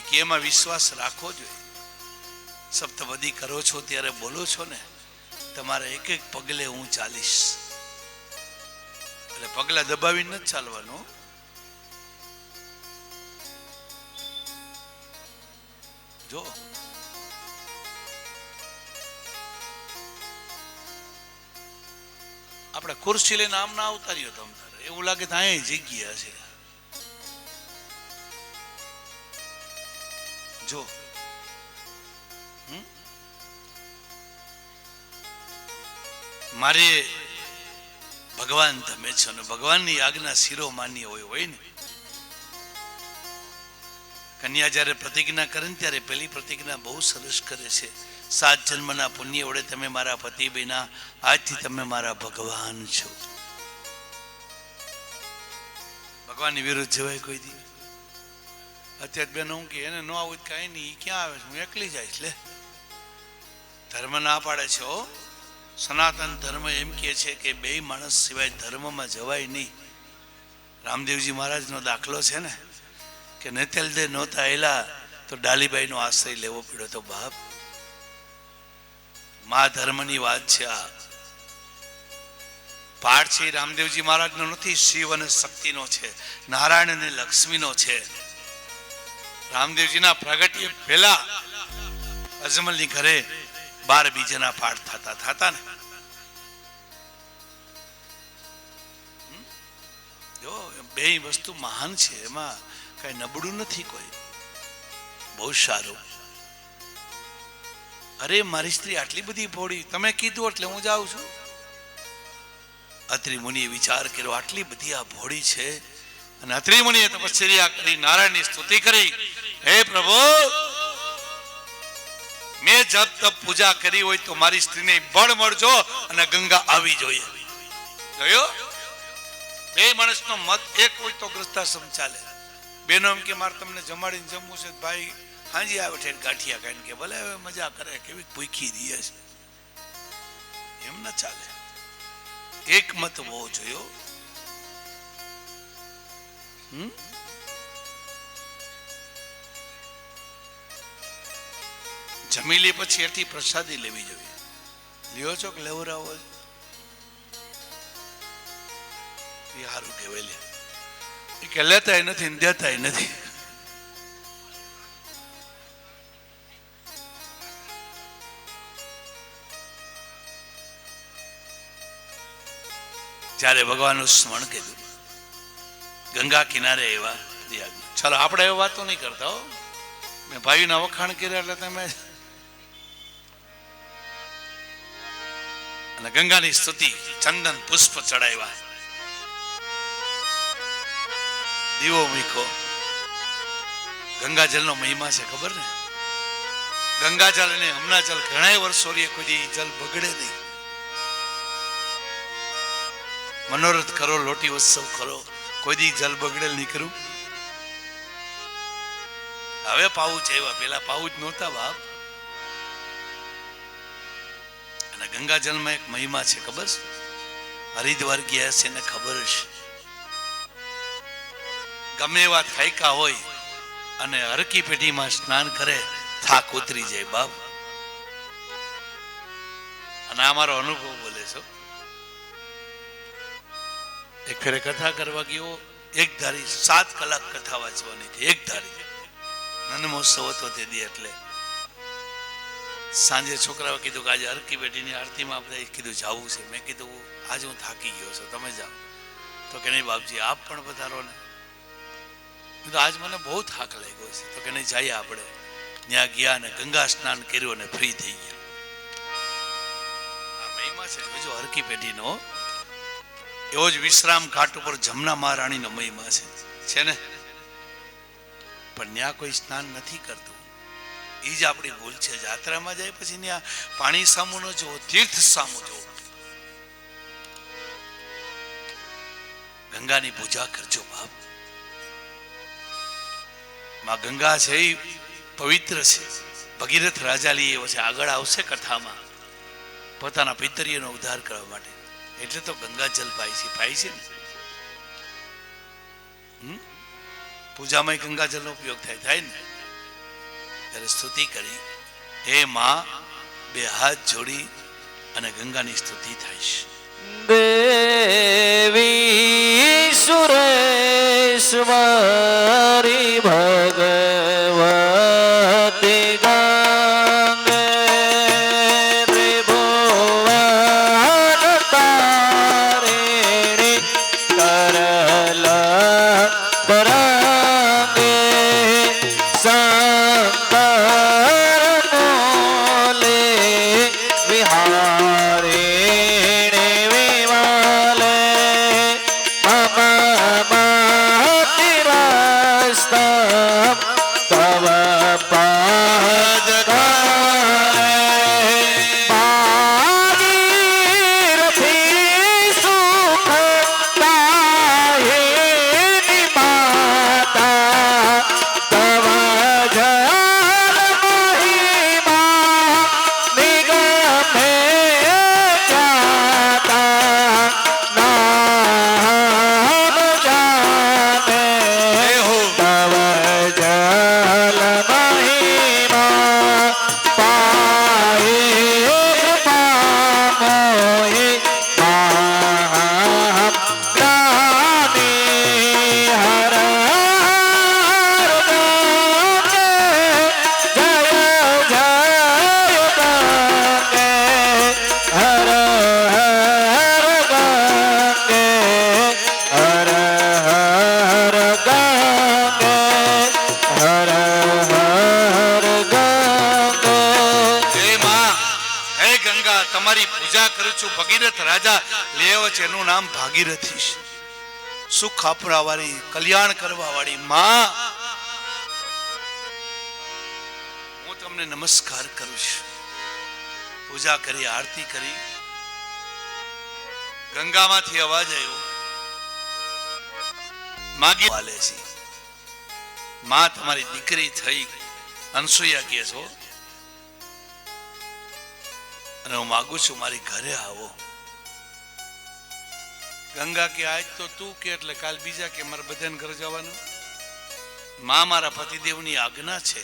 કે એમાં વિશ્વાસ રાખવો જોઈએ. સપ્તપદી કરો છો ત્યારે બોલો છો ને, તમારે એક એક પગલે હું ચાલીશ. એટલે પગલા દબાવી નથી ચાલવાનું. જો આપણે ખુરશી લઈને આમ ના ઉતાર્યો તમ તારે, એવું લાગે તો અહીં જગ્યા છે. જો મારે ભગવાન તમે છો ને ભગવાનની આજ્ઞા શિરોમાન્ય હોય ને. કન્યા જયારે પ્રતિજ્ઞા કરે ને ત્યારે પેલી પ્રતિજ્ઞા બહુ સરસ કરે છે. 7 જન્મના પુણ્ય વડે તમે મારા પતિ બન્યા, આજથી તમે મારા ભગવાન છો. ભગવાનની વિરુદ્ધ જવાય કોઈ દી? અત્યારે બેન હું કે એને ન આવું કઈ નહીં, ક્યાં આવે છે, હું એકલી જઈશ. લે ધર્મ ના પાડે છે. સનાતન ધર્મ એમ કે છે કે 2 માણસ સિવાય ધર્મમાં જવાય નહીં. રામદેવજી મહારાજનો દાખલો છે ને કે નેતેલ દે નહોતા એલા તો ડાલીબાઈનો આશ્રય લેવો પડ્યો તો બાપ. મા ધર્મની વાત છે. આ પાઠ છે રામદેવજી મહારાજનો નથી, શિવ અને શક્તિનો છે, નારાયણ અને લક્ષ્મીનો છે. રામદેવજીના પ્રગટ્ય પહેલા અજમલની ઘરે 12 બીજાના પાઠ થતા ને. જો બે વસ્તુ મહાન છે, એમાં કઈ નબળું નથી કોઈ. બહુ સારું. અરે મારી સ્ત્રી આટલી બધી ભોળી, તમે કીધું એટલે હું જાઉં છું. અત્રિ મુનિએ વિચાર કર્યો આટલી બધી આ ભોળી છે, અને અત્રિ મુનિએ તપશ્ચર્યા કરી નારાયણની સ્તુતિ કરી. હે પ્રભુ, મેં જપ તપ પૂજા કરી હોય તો મારી સ્ત્રીને બળ મળજો અને ગંગા આવી જોઈએ. જોયો, બે માણસનો મત એક હોય તો ગ્રસ્તાશ્રમ ચાલે. બેનો એમ કે મારે તમને જમાડીને જમવું છે, ભાઈ હાજી આવે ઠેર ગાંઠિયા ખાઈને કે ભલે હવે મજા કરે, કેવી ભૂખી દે છે, એમ ના ચાલે. એક મત હોવો જોયો. જમી લે પછી એથી પ્રસાદી લેવી જોઈએ. લ્યો છો કે લેવરાવો એ સારું કહેવાય. લે એ કે લેતાય નથી ને દેતાય નથી. જ્યારે ભગવાનનું સ્મરણ કીધું, ગંગા કિનારે એવા. ચાલો આપણે એવી વાતો નહીં કરતા હો. મેં ભાઈના વખાણ કર્યા એટલે તમે. અને ગંગાની સ્તુતિ, ચંદન પુષ્પ ચડાવ્યા, દીવો મૂક્યો. ગંગાજલનો મહિમા છે ખબર ને? ગંગાજલ અને હમણાં જલ ઘણા વર્ષો કોઈ જલ બગડે નહીં. મનોરથ કરો, લોટી ઉત્સવ કરો, કોઈ દી જલ બગડેલ નહીં કરું. હવે પાઉચ આવ્યા, પેલા પાઉચ નહોતા બાપ. અને ગંગાજલમાં એક મહિમા છે ખબર છે? હરિદ્વાર ગયા છે ને ખબર છે. ગમે એવા થાયકા હોય અને હરકી પેઢીમાં સ્નાન કરે, થાક ઉતરી જાય બાપ. અને આ મારો અનુભવ બોલે છો. એક ફેરે કથા કરવા ગયો, એક ધારી 7 કલાક કથા વાંચવાની હતી. એક ધારી નન મહોત્સવ હતો તે દી. એટલે સાંજે છોકરાઓ કીધું કે આજે હરકી બેટીની આરતીમાં આપણે કીધું જવું છે. મેં કીધું આજે હું થાકી ગયો છું, તમે જાઓ. તો કે નહીં બાપજી આપ પણ પધારો ને. આજ મને બહુ થાક લાગ્યો છે. તો કે નહીં જઈએ આપણે. ત્યાં ગયા ને ગંગા સ્નાન કર્યું અને ફ્રી થઈ ગયા. આ મહિમા છે જો હરકી પેઢીનો. એવો જ વિશ્રામ ઘાટ ઉપર જમના મહારાણીનો મહિમા છે ને? પણ ત્યાં કોઈ સ્નાન નથી કરતું. એ જ આપણી ભૂલ છે. જાત્રામાં જાય પછી ત્યાં પાણી સામું ન જોવો, તીર્થ સામું જોવો. ગંગાની પૂજા કરજો બાપ. માં ગંગા છે એ પવિત્ર છે. ભગીરથ રાજાલી એવો છે, આગળ આવશે કથામાં, પોતાના પિતરીઓનો ઉદ્ધાર કરવા માટે. એટલે તો ગંગા જલ પાય છે ને. પૂજામાં ગંગાજલનો ઉપયોગ થાય ને. ત્યારે સ્તુતિ કરી, હે માં, 2 હાથ જોડી અને ગંગાની સ્તુતિ થાય છે. દેવી સુરેશ્વરી ભગવતી ગંગે ત્રિભુવન તારિણી કરલ તરંગે શંકર મોલે વિહારિણી વિમલે મમ મતિરસ્તમ ભાગીરથ રાજા લેવ છે એનું નામ ભાગીરથી છે. સુખ આપવા વાળી, કલ્યાણ કરવા વાળી માં, હું તમને નમસ્કાર કરું છું. પૂજા કરી, આરતી કરી, ગંગામાંથી અવાજ આવ્યો, માગી વાલે છે. માં તમારી દીકરી થઈ અનસુયા કહે છો, અને હું માગું છું મારી ઘરે આવો. ગંગા કે આજ તો તું કે એટલે કાલ બીજા કે મારે બધાને ઘરે જવાનું. માં મારા પતિદેવની આજ્ઞા છે,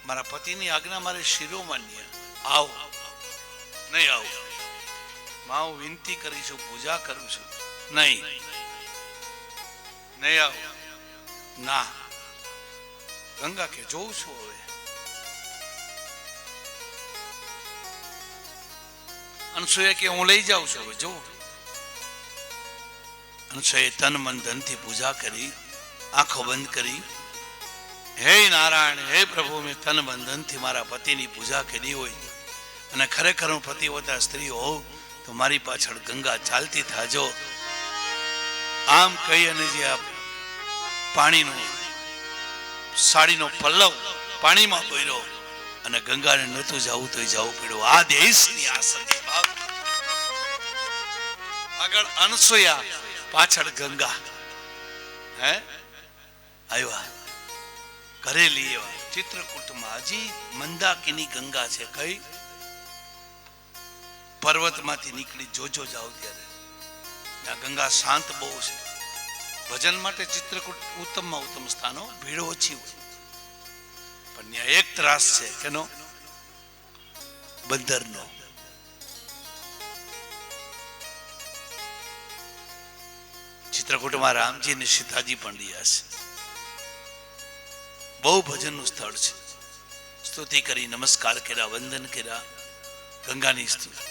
મારા પતિની આજ્ઞા મારે શિરોમાન્ય. આવો. નહીં આવો. માં હું વિનંતી કરીશું, પૂજા કરું છું. નહીં નહીં આવો. ના. ગંગા કે જોઉં છું હવે. અનસુયા કે હું લઈ જાઉં છું હવે જો. અનસુયાએ તન મન ધનથી પૂજા કરી, આંખો બંધ કરી, હે નારાયણ, હે પ્રભુ, મેં તન મન ધનથી મારા પતિની પૂજા કરી હોય અને ખરેખર હું પતિવતા સ્ત્રી હોઉં તો મારી પાછળ ગંગા ચાલતી થાજો. આમ કહી અને જે આ પાણીનો સાડીનો પલ્લવ પાણીમાં બોર્યો અને ગંગાને નતું જવું તો જવું પડ્યું. આ દેશની આ સતી ભાવ. આગળ અનસુયા, પાછળ ગંગા. હે આવ્યા ઘરે લઈ આવ્યા. ચિત્રકૂટમાં હજી મંદાકિની ગંગા છે. કઈ પર્વતમાંથી નીકળી જોજો જાઓ ત્યારે ત્યાં ગંગા શાંત બહુ છે. ભજન માટે ચિત્રકૂટ ઉત્તમમાં ઉત્તમ સ્થાનો, ભીડ ઓછી હોય, પણ ત્યાં એક ત્રાસ છે. કેનો? બંદરનો. ચિત્રકૂટમાં રામજી અને સીતાજી પણ રહ્યા છે. બહુ ભજનનું સ્થળ છે. સ્તુતિ કરી, નમસ્કાર કર્યા, વંદન કર્યા, ગંગાની સ્તુતિ.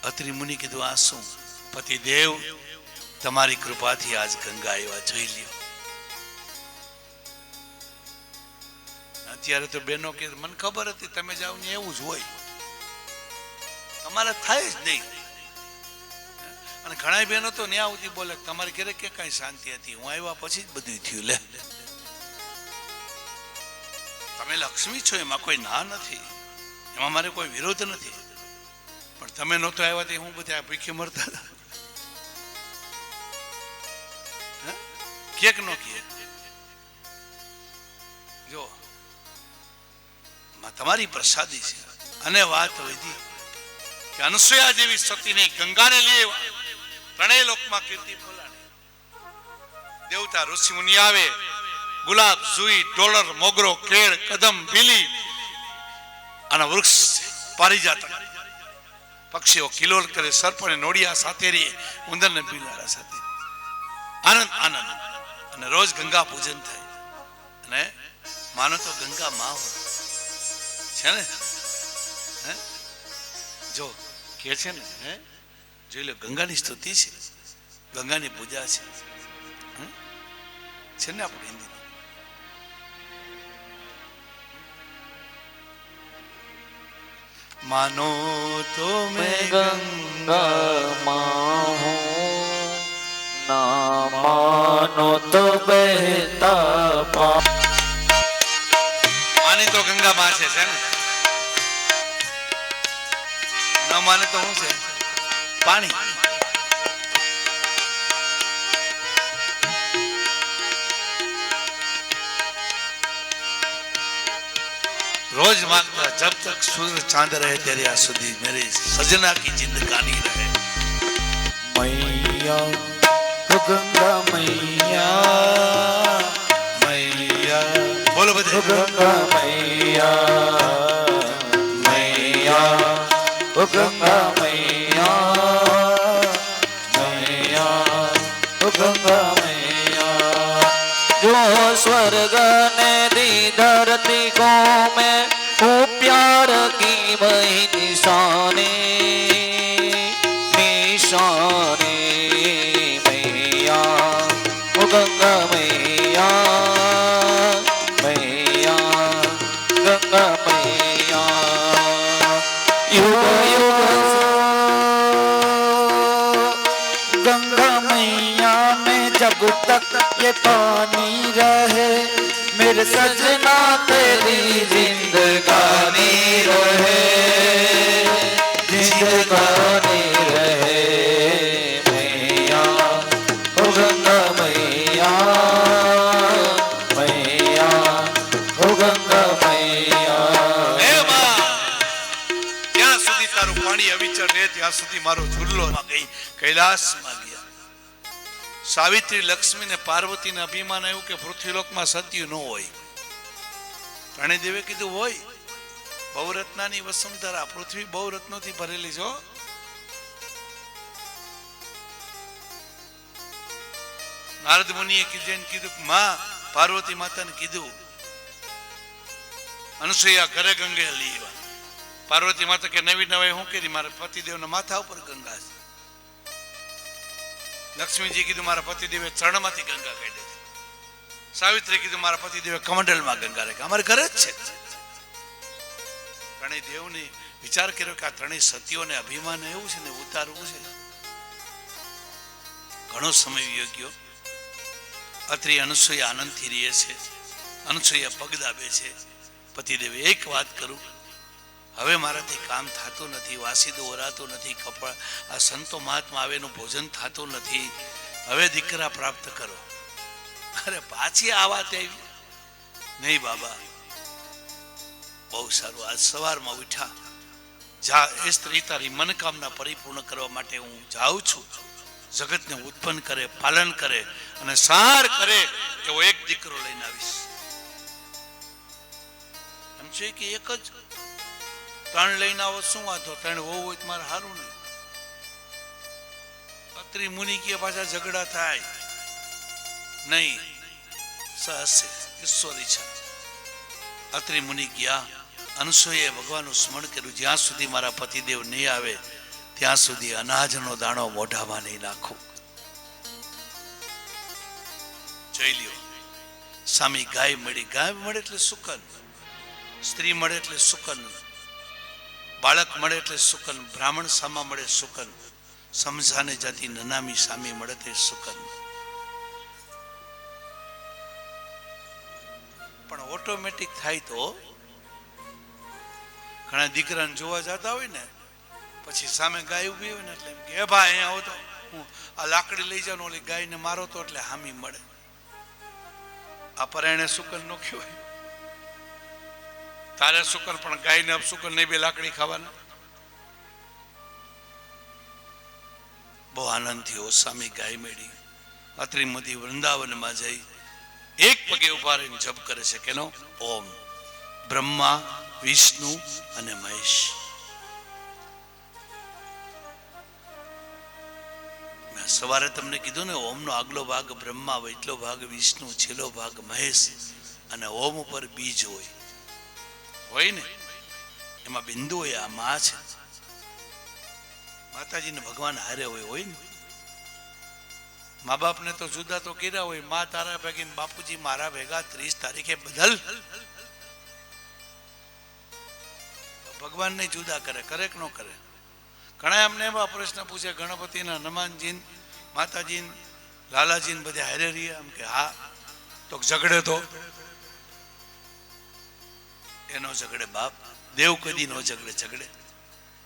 અત્રિ મુનિ કીધું આ શું? પતિદેવ તમારી કૃપાથી આજ ગંગા આવ્યા, જોઈ લ્યો. અત્યારે તો બેનો કે મને ખબર હતી તમે જાઓ ને એવું જ હોય, તમારે થાય જ નહીં. અને ઘણા બહેનો તો ન્યા સુધી બોલે તમારી ઘરે કે કઈ શાંતિ હતી, હું આવ્યા પછી જ બધું થયું. લે તમે લક્ષ્મી છો, એમાં કોઈ ના નથી, એમાં મારે કોઈ વિરોધ નથી, પણ તમે નહોતો આવ્યા તે હું બધા ભીખી મરતા હતા. કેક નો કે જો તમારી પ્રસાદી છે. અને વાત વધી કે અનસુયા જેવી સતીને ગંગાને લઈ ત્રણેય લોકમાં કીર્તિ ફોલાણી. દેવતા ઋષિ મુનિ આવે, ગુલાબ, જુઈ, ડોલર, મોગરો, કેળ, કદમ, બીલી અને વૃક્ષ પારિજાત. પક્ષીઓ કિલોલ કરે, સર્પને નોડિયા સાથે રે, ઉંદરને બિલાડા સાથે. આનંદ આનંદ. અને રોજ ગંગા પૂજન થાય. અને માનો તો ગંગા માં છે ને, જો કે છે ને, જોઈ લો ગંગાની સ્તુતિ છે, ગંગાની પૂજા છે ને આપણે હિન્દી. मानो तो मैं गंगा माँ हूँ, ना मानो तो बहता पा. माने तो गंगा माँ છે ને, ન માને તો શું છે? પાણી. रोज मांगता जब तक सूरज चांद रहे तेरे यहाँ सुधी मेरी सजना की जिंदगानी रहे. मैया तो गंगा मैया, मैया बोलो तो बधे. गंगा मैया, मैया तो गंगा मैया, मैया तो गंगा मैया. जो स्वर्ग ने दी धरती को मैं हूँ प्यार की वही निशाने, निशाने. मैया ओ गंगा मैया, मैया गंगा मैया. युग जब तक ये पानी रहे मेरे सजना तेरी जिंदगानी रहे, जिंदगानी रहे मैया ओ गंगा मैया, मैया ओ गंगा मैया। હે માં, ત્યાં સુધી તારું પાણી અવિચર રહે ત્યાં સુધી મારો ઝૂલો માં ગઈ, કૈલાસમાં ગયા. સાવિત્રી લક્ષ્મી ને પાર્વતી ને અભિમાન આવ્યું કે પૃથ્વીલોકમાં સત્ય ન હોય. ધરણીદેવે કીધું હોય, બહુરત્નાની વસુંધરા, પૃથ્વી બહુરત્નોથી ભરેલી છો. નારદ મુનિએ કીધું માં, પાર્વતી માતાને કીધું અનુસૂયા ઘરે ગંગે હલી આવ્યા. પાર્વતી માતા કે નવી નવાઈ હું કરી, મારા પતિદેવના માથા ઉપર ગંગા છે. લક્ષ્મીજી કીધું મારા પતિદેવે ચરણમાંથી ગંગા કાઢી. સાવિત્રી કીધું મારા પતિદેવે કમંડલમાં ગંગા રાખી, અમારે ઘરે જ છે. ત્રણેય દેવને વિચાર કર્યો કે આ ત્રણેય સતીઓને અભિમાન એવું છે ને ઉતારવું છે. ઘણો સમય વયો ગયો. અત્રે અનુસૂયા આનંદથી રહે છે, અનુસૂયા પગ દાબે છે. પતિદેવે એક વાત કરું, હવે મારાથી કામ થતું નથી, વાસીદો ઓરાતો નથી, કપડા આ સંતો મહાત્મા આવે એનું ભોજન થતું નથી, હવે દીકરા પ્રાપ્ત કરો. અરે પાછી આ વાત આવી નહીં બાબા, બહુ સારું. આજ સવારમાં ઉઠ્યા, જા એ સ્ત્રી તારી મનકામના પરિપૂર્ણ કરવા માટે હું જાઉં છું. જગતને ઉત્પન્ન કરે, પાલન કરે અને સાર કરે એવો એક દીકરો લઈને આવીશ. એમ છે કે એક જ ત્રણ લઈને આવો, શું વાંધો? ત્રણ હોવું હોય તો મારે સારું ને. અત્રી મુનિ કે પાછા ઝઘડા થાય નહીં, સહસે ઈશ્વર ઈચ્છા. અત્રી મુનિ ગયા, અનુસૂયાએ ભગવાનનું સ્મરણ કર્યું, જ્યાં સુધી મારા પતિદેવ નહીં આવે ત્યાં સુધી અનાજનો દાણો મોઢામાં નહીં નાખો. જોઈ લ્યો, સામી ગાય મળી. ગાય મળે એટલે સુકન, સ્ત્રી મળે એટલે સુકન, બાળક મળે એટલે સુકન, બ્રાહ્મણ સામા મળે સુકન, સમજાને જાતિ નનામી સામી મળે તે સુકન. પણ ઓટોમેટિક થાય તો ઘણા દીકરાને જોવા જતા હોય ને, પછી સામે ગાય ઉભી હોય ને એટલે એમ કે હે ભાઈ અહીંયા આવો તો હું આ લાકડી લઈ જાઉં, ઓલી ગાયને મારો તો એટલે હામી મળે. આ પરાયણે સુકન નોખ્યું હોય, તારે સુકન પણ ગાયને અપસુકન નહીં, બે લાકડી ખાવાના. બહુ આનંદથી ઓસામી ગાય મેળી. અત્રી મોદી વૃંદાવનમાં જઈ એક પગે ઉભા રહીને જપ કરે છે. કેનો? ઓમ. બ્રહ્મા, વિષ્ણુ અને મહેશ. મેં સવારે તમને કીધું ને, ઓમનો આગલો ભાગ બ્રહ્મા, વચલો ભાગ વિષ્ણુ, છેલ્લો ભાગ મહેશ, અને ઓમ ઉપર બીજ હોય ને, એમાં બિંદુ હોય. આ મા છે, માતાજીને ભગવાન હારે હોય ને. મા બાપને તો જુદા તો કર્યા હોય, મા તારા ભેગી બાપુજી મારા ભેગા 30 તારીખે બદલ. ભગવાન ને જુદા કરે, કરે કે ન કરે? ઘણા અમને એવા પ્રશ્ન પૂછે, ગણપતિના હનુમાનજી માતાજી લાલાજી ને બધા હારે રહીએ? એમ કે હા. તો ઝઘડે તો એનો ઝઘડે બાપ. દેવ કદી નો ઝઘડે. ઝઘડે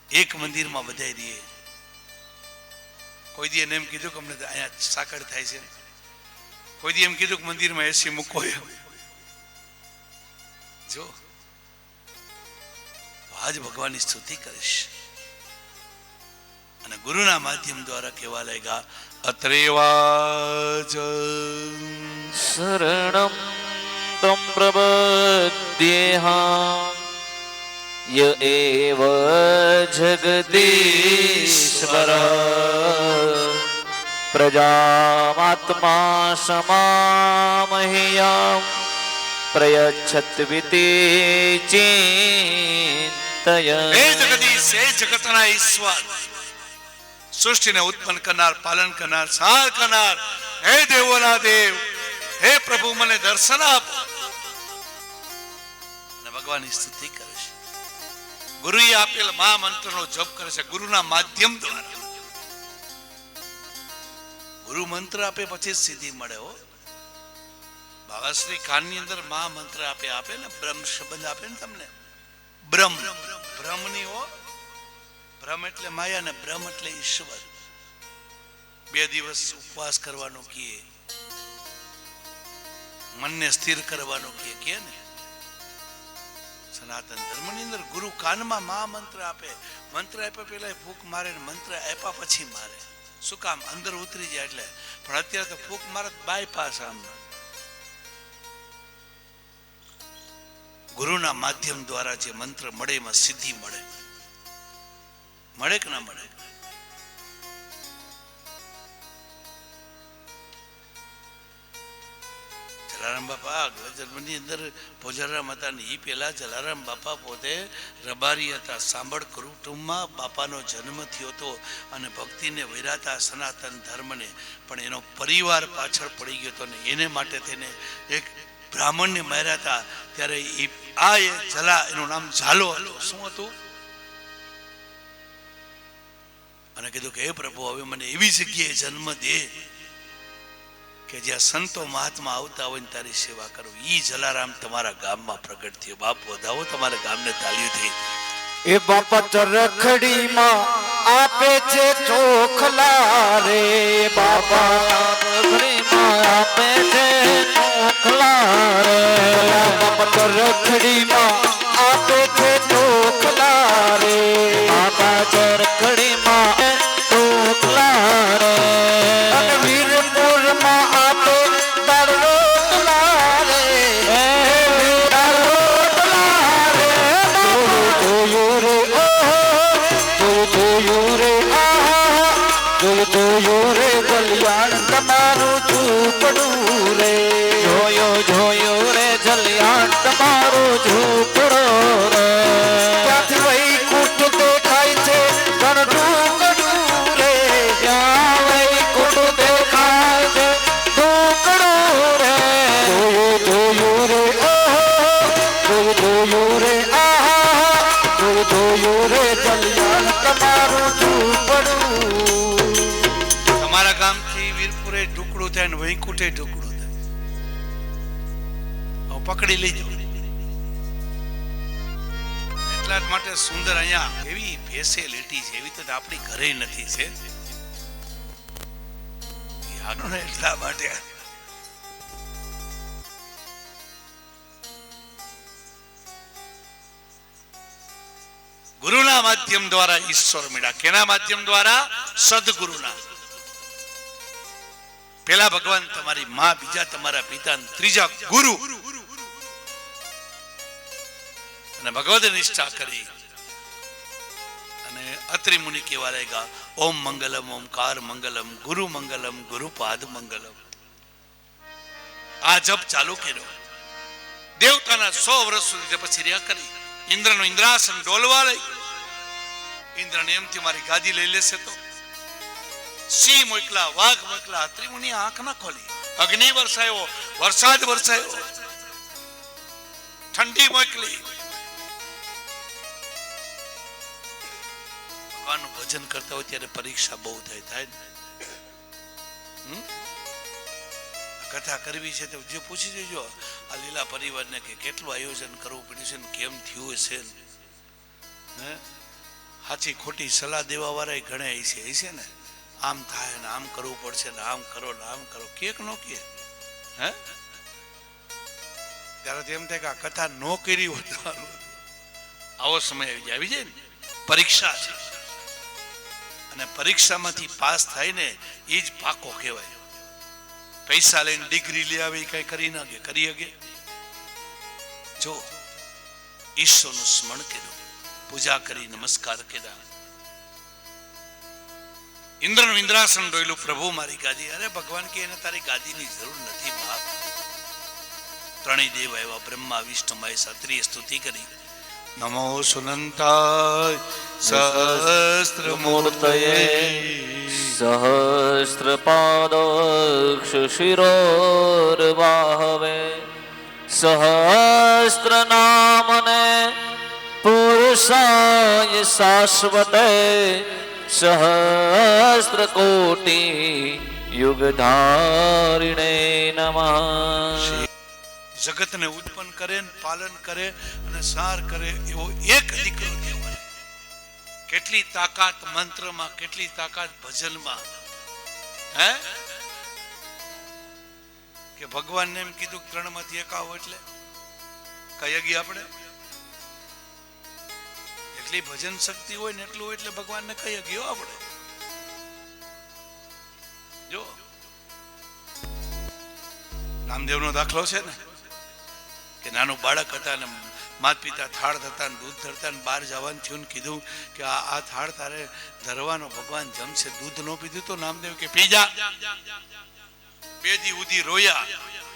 એક મંદિરમાં બધા રહીએ. કોઈ દી એને એમ કીધું કે અમને અહીંયા સાકળ થાય છે, કોઈ દી એમ કીધું કે મંદિરમાં એસી મૂકો. જો આજ ભગવાનની સ્તુતિ કરીશ અને ગુરુના માધ્યમ દ્વારા કહેવા લાગ્યા, અત્રેવાજ શરણમ તમ પ્રપદ્યેહં ય એવ જગદીશ્વર પ્રજામાત્મા સમામહ્યં પ્રયચ્છત્વિતિ ચિંતયન. હે જગદીશ, હે જગતના ઈશ્વર, સૃષ્ટિને ઉત્પન્ન કરનાર, પાલન કરનાર, સાર કરનાર, હે દેવોના દેવ, હે પ્રભુ મને દર્શન આપો. અને ભગવાનની સ્તુતિ કરે છે. ગુરુએ આપેલ મહામંત્રનો જપ કરે છે, ગુરુના માધ્યમ દ્વારા. ગુરુ મંત્ર આપે પછી જ સિદ્ધિ મળે હો. બાવાશ્રી કાનની અંદર મા મંત્ર આપે ને, બ્રહ્મ શબ્દ આપે ને તમને, બ્રહ્મ બ્રહ્મની હો. બ્રહ્મ એટલે માયા ને બ્રહ્મ એટલે ઈશ્વર. 2 દિવસ ઉપવાસ કરવાનો કીએ, મનને સ્થિર કરવાનો કે ને. સનાતન ધર્મની અંદર ગુરુ કાનમાં મા મંત્ર આપે. મંત્ર આપ્યા પેલા ફૂંક મારે ને મંત્ર આપ્યા પછી મારે. શું કામ? અંદર ઉતરી જાય એટલે. પણ અત્યારે તો ફૂંક મારે બાયપાસ. આમ ગુરુના માધ્યમ દ્વારા જે મંત્ર મળે એમાં સિદ્ધિ મળે. મળે કે ના મળે? જલારામ બાપા જન્મની અંદર પોજરામ હતા ને એ પહેલા જલારામ બાપા પોતે રબારી હતા. સાંભળ કુટુંબમાં બાપાનો જન્મ થયો હતો અને ભક્તિને વિરાતા સનાતન ધર્મને, પણ એનો પરિવાર પાછળ પડી ગયો હતો ને એને માટે તેને એક બ્રાહ્મણને માર્યા હતા. ત્યારે એ જલા, એનું નામ ઝાલો હતો. શું હતું? અને કીધું કે હે પ્રભુ, હવે મને એવી જગ્યાએ જન્મ દે કે જ્યાં સંતો મહાત્મા આવતા હોય ને તારી સેવા કરો. ઈ જલારામ તમારા ગામમાં પ્રગટ થયો. બાપ વધાવો તમારા ગામને તાળીઓથી. એ બાપા ચરખડીમાં આપે છે ચોખલા રે, બાપા ચરખડીમાં આપે છે ચોખલા રે, બાપા ચરખડીમાં આપે છે ચોખલા રે, બાપા ચરખડીમાં ચોખલા રે. અને વીરપુરમાં આપે દાળ રોટલા રે, દાળ રોટલા રે. જોયું રે જોયું રે જલિયાણ તમારું ઝૂંપડું રે, જોયું રે જલિયાણ તમારું ઝૂંપડું રે. ત્યાંથી વૈકુંઠ દેખાય છે ઢૂકડું રે, ત્યાં વૈકુંઠ દેખાય છે ઢૂકડું રે. જોયું રે જોયું રે જોયું રે જલિયાણ તમારું ઝૂંપડું. તમારા ગામથી વીરપુરે ઢુકડું થાય ને વૈકુંઠે ઢુકડું થાય. હવે પકડી લેજો. એટલા જ માટે સુંદર અહીંયા એવી ફેસિલિટી છે, એવી તો આપણી ઘરે નથી છે. એટલા માટે ગુરુના માધ્યમ દ્વારા ઈશ્વર મળ્યા. કેના માધ્યમ દ્વારા? સદગુરુના. પેલા ભગવાન તમારી માં, બીજા તમારા પિતા, ત્રીજા ગુરુ. અને ભગવદ નિષ્ઠા કરી અને અત્રિ મુનિ કેવા લાગ્યા, ઓમ મંગલમ ઓમકાર મંગલમ ગુરુ મંગલમ ગુરુપાદ મંગલમ. આ જપ ચાલુ કર્યો. દેવતાના 100 વર્ષ સુધી પછી રહ્યા કરી. ઇન્દ્રનું ઇન્દ્રાસન ડોલવા લઈ. ઇન્દ્રને એમથી મારી ગાદી લઈ લેશે તો. સિંહ મોકલા, વાઘ મોકલા, અત્રિ મુનિ આંખ ના ખોલી. અગ્નિ વરસાયો, વરસાદ વરસાયો, ઠંડી મોકલી. ભગવાનનું ભજન કરતા હોય ત્યારે પરીક્ષા બહુ થાય ને. કથા કરવી છે તો જે પૂછી દેજો આ લીલા પરિવારને કે કેટલું આયોજન કરવું પડ્યું છે ને કેમ થયું છે. સાચી ખોટી સલાહ દેવા વાળા ઘણા છે ને, આમ થાય ને આમ કરવું પડશે ને આમ કરો ને આમ કરો. કેક નો કે હે ત્યારે તો એમ થાય કે આ કથા નો કરી હોત. આવો સમય આવી જાય ને. પરીક્ષા છે અને પરીક્ષામાંથી પાસ થાય ને એ જ પાકો કહેવાય. પૈસા લઈને ડિગ્રી લઈ આવે કઈ કરી નાખે, કરી શકે? જો ઈશ્વરનું સ્મરણ કર્યું, પૂજા કરી, નમસ્કાર કર્યા. ઇન્દ્રનું ઇન્દ્રાસન ડોયલું, પ્રભુ મારી ગાદી. અરે ભગવાન કે એને તારી ગાદીની જરૂર નથી બાપ. ત્રણેય દેવ આવ્યા, બ્રહ્મા વિષ્ણુ મહેશ. અત્રિએ સ્તુતિ કરી. નમો સુનંતાય સહસ્ત્ર મૂર્તયે સહસ્રપાદક્ષ શિરોર્વાહવે સહસ્રનામને પુરુષાય શાશ્વતે સહસ્રકોટિ યુગધારિણે નમઃ. જગતને ઉત્પન્ન કરે ને પાલન કરે અને સાર કરે એવો એક દીકરો દેવાય. કેટલી તાકાત મંત્રમાં, કેટલી તાકાત ભજનમાં. હે કે ભગવાનને એમ કીધું 3 માંથી 1 આવો એટલે કઈ ગયા આપણે. એટલી ભજન શક્તિ હોય ને એટલું એટલે ભગવાનને કઈ ગયો આપણે. જો રામદેવનો દાખલો છે ને કે નાનું બાળક હતા ને માતા પિતા થાળ ધરતા ને દૂધ ધરતા ને બહાર જવાનું થયું ને કીધું કે આ થાળ તારે ધરવાનો, ભગવાન જમશે. દૂધ ન પીધું તો નામદેવ કે પી જા. 2 દી ઉધી રોયા,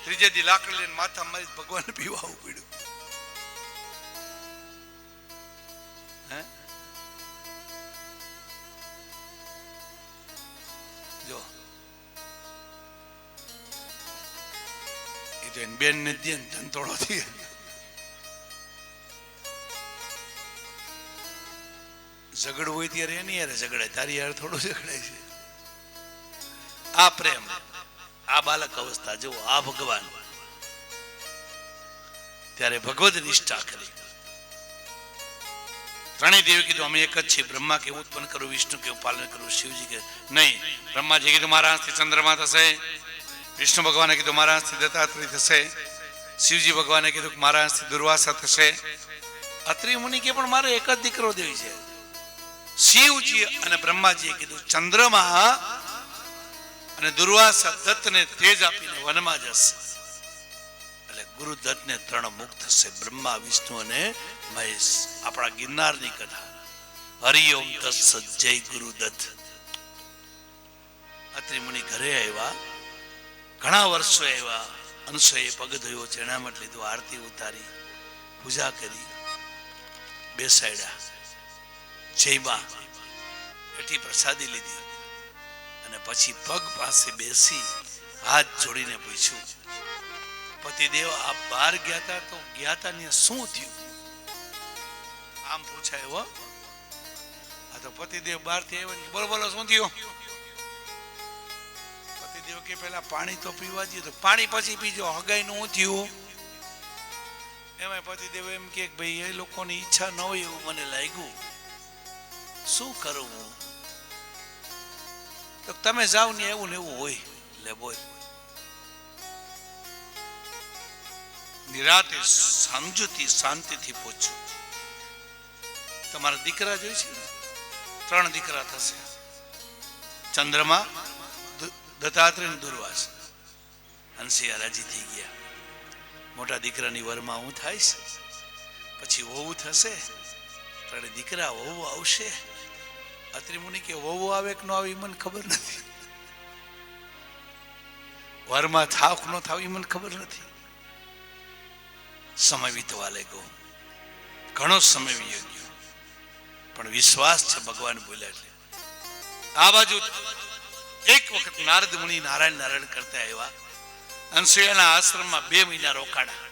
3જે દી લાકડી લઈને માથા મારી ભગવાનને પીવાવું પડ્યું. હે જો એ તો એની બેન ને દે ધંતોડો થી ઝઘડવું હોય ત્યારે એની યાર ઝઘડાય, તારી યાર થોડું ઝઘડાય છે. આ પ્રેમ, આ બાલક અવસ્થા જુઓ. આ ભગવાન ત્યારે ભગવદ નિષ્ઠા કરી. 3 દેવી કીધું અમે એક જ છીએ. બ્રહ્મા કેવું ઉત્પન્ન કરું, વિષ્ણુ કેવું પાલન કરું. શિવજી કે નહીં. બ્રહ્માજી કીધું મારા હાથથી ચંદ્રમા થશે. વિષ્ણુ ભગવાને કીધું મારા હાથથી દત્તાત્રેય થશે. શિવજી ભગવાને કીધું મારા હાથથી દુર્વાસા થશે. અત્રિ મુનિ કે પણ મારે એક જ દીકરો દેવી છે. શિવજી અને બ્રહ્માજીએ કીધું ચંદ્રમા અને દુર્વાસા દત્તને તેજ આપીને વનમાં જશે. એટલે ગુરુ દત્તને 3 મુખ થશે, બ્રહ્મા, વિષ્ણુ અને મહેશ. આપણા ગિરનારની કથા. હરિઓમ તત્સત, જય ગુરુ દત્ત. અત્રિ મુનિ ઘરે આવ્યા, ઘણા વર્ષો આવ્યા. અનસૂયે પગ ધોયો, ચરણામત લીધું, આરતી ઉતારી, પૂજા કરી, બેસાડ્યા. જયમાં એથી પ્રસાદી લીધી અને પછી પગ પાસે બેસી હાથ જોડીને પૂછ્યું, પતિદેવ આપ બહાર ગયા હતા તો ગયા હતા ને શું થયું? આમ પૂછાય હો. આ તો પતિદેવ બહાર થી આવ્યા, બોલો બોલો શું થયું? પતિદેવ કે પેલા પાણી તો પીવા દો. તો પાણી પછી પીજો, હગાઈ નું શું થયું? એમાં પતિદેવ એમ કે ભાઈ એ લોકોની ઈચ્છા ન હોય એવું મને લાગ્યું, શું કરું હું? તો તમે જાઓ ને એવું ને એવું હોય. લે બોલ. નિરાતે સમજૂતી શાંતિથી પૂછું, તમારા દીકરા જોઈ છે? 3 દીકરા થશે. ચંદ્રમા, દત્તાત્રેય, દુર્વાસા. હંસિયા રાજી થઈ ગયા. મોટા દીકરાની વરમાં હું થાય છે, પછી વહુ થશે. 3 દીકરા, વહુ આવશે. અત્રિ મુનિ કે વહુ આવે કે ન આવે મને ખબર નથી, વરમાં થાવ ન થાવ મને ખબર નથી. સમય વીતવા લાગ્યો, ઘણો સમય વીતી ગયો, પણ વિશ્વાસ છે ભગવાન બોલ્યા એટલે. આ બાજુ એક વખત નારદ મુનિ નારાયણ નારાયણ કરતા આવ્યા. અનસૂયાના આશ્રમમાં 2 મહિના રોકાણા.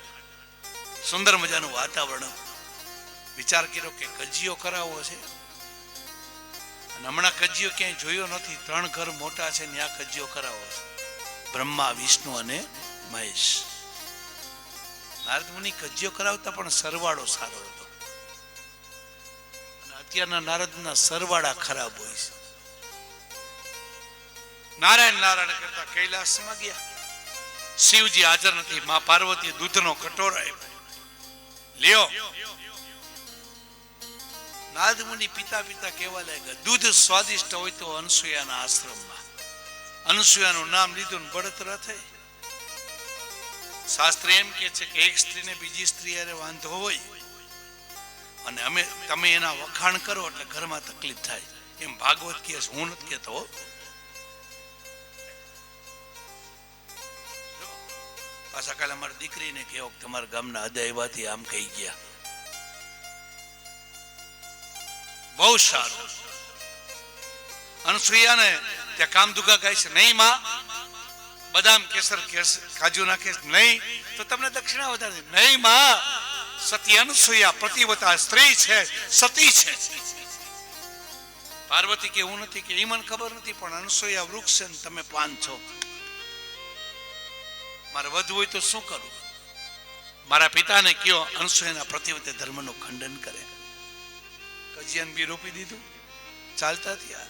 સુંદર મજાનું વાતાવરણ. વિચાર કર્યો કે કજિયો કરાવવો છે. અને હમણાં કજિયો ક્યાંય જોયો નથી. 3 ઘર મોટા છે ને આ કજિયો કરાવવો છે. બ્રહ્મા, વિષ્ણુ અને મહેશ. નારદ મુનિ કજિયો કરાવતા પણ સરવાળો સારો હતો. અને અત્યારના નારદના સરવાળા ખરાબ હોય છે. નારાયણ નારાયણ કરતા કૈલાસમાં ગયા. શિવજી હાજર નથી. માં પાર્વતી દૂધનો કટોરો આપ્યો, લ્યો. નારદ મુનિ પિતા પિતા કહેવા લાગ્યા, દૂધ સ્વાદિષ્ટ હોય તો અનસૂયાના આશ્રમમાં. અનસૂયાનું નામ લીધું ને બળતરા થઈ. શાસ્ત્ર એમ કે છે કે એક સ્ત્રીને બીજી સ્ત્રી હારે વાંધો હોય અને તમે એના વખાણ કરો એટલે ઘરમાં તકલીફ થાય. એમ ભાગવત કહે છે, હું નથી કહેતો. પાછા કાલે અમારી દીકરીને કહો કે તમારા ગામના અદાયવાથી આમ કહી ગયા. બહુ સારું. અનસૂયાને ત્યાં કામધુગા કહે છે, નહીં માં, બદામ કેસર કાજુ નાખે નહીં તો તમને દક્ષિણા વધારે. નહીં માં, સતી અનસૂયા પતિવ્રતા સ્ત્રી છે, સતી છે. પાર્વતી કે એવું નથી કે એ મને ખબર નથી, પણ અનસૂયા વૃક્ષ છે ને તમે પાન છો, મારે વધવું હોય તો શું કરું? મારા પિતાને કયો અનસૂયાના પ્રતિવતે ધર્મનું ખંડન કરે. કજિયાને બી રોપી દીધું, ચાલતા થયા.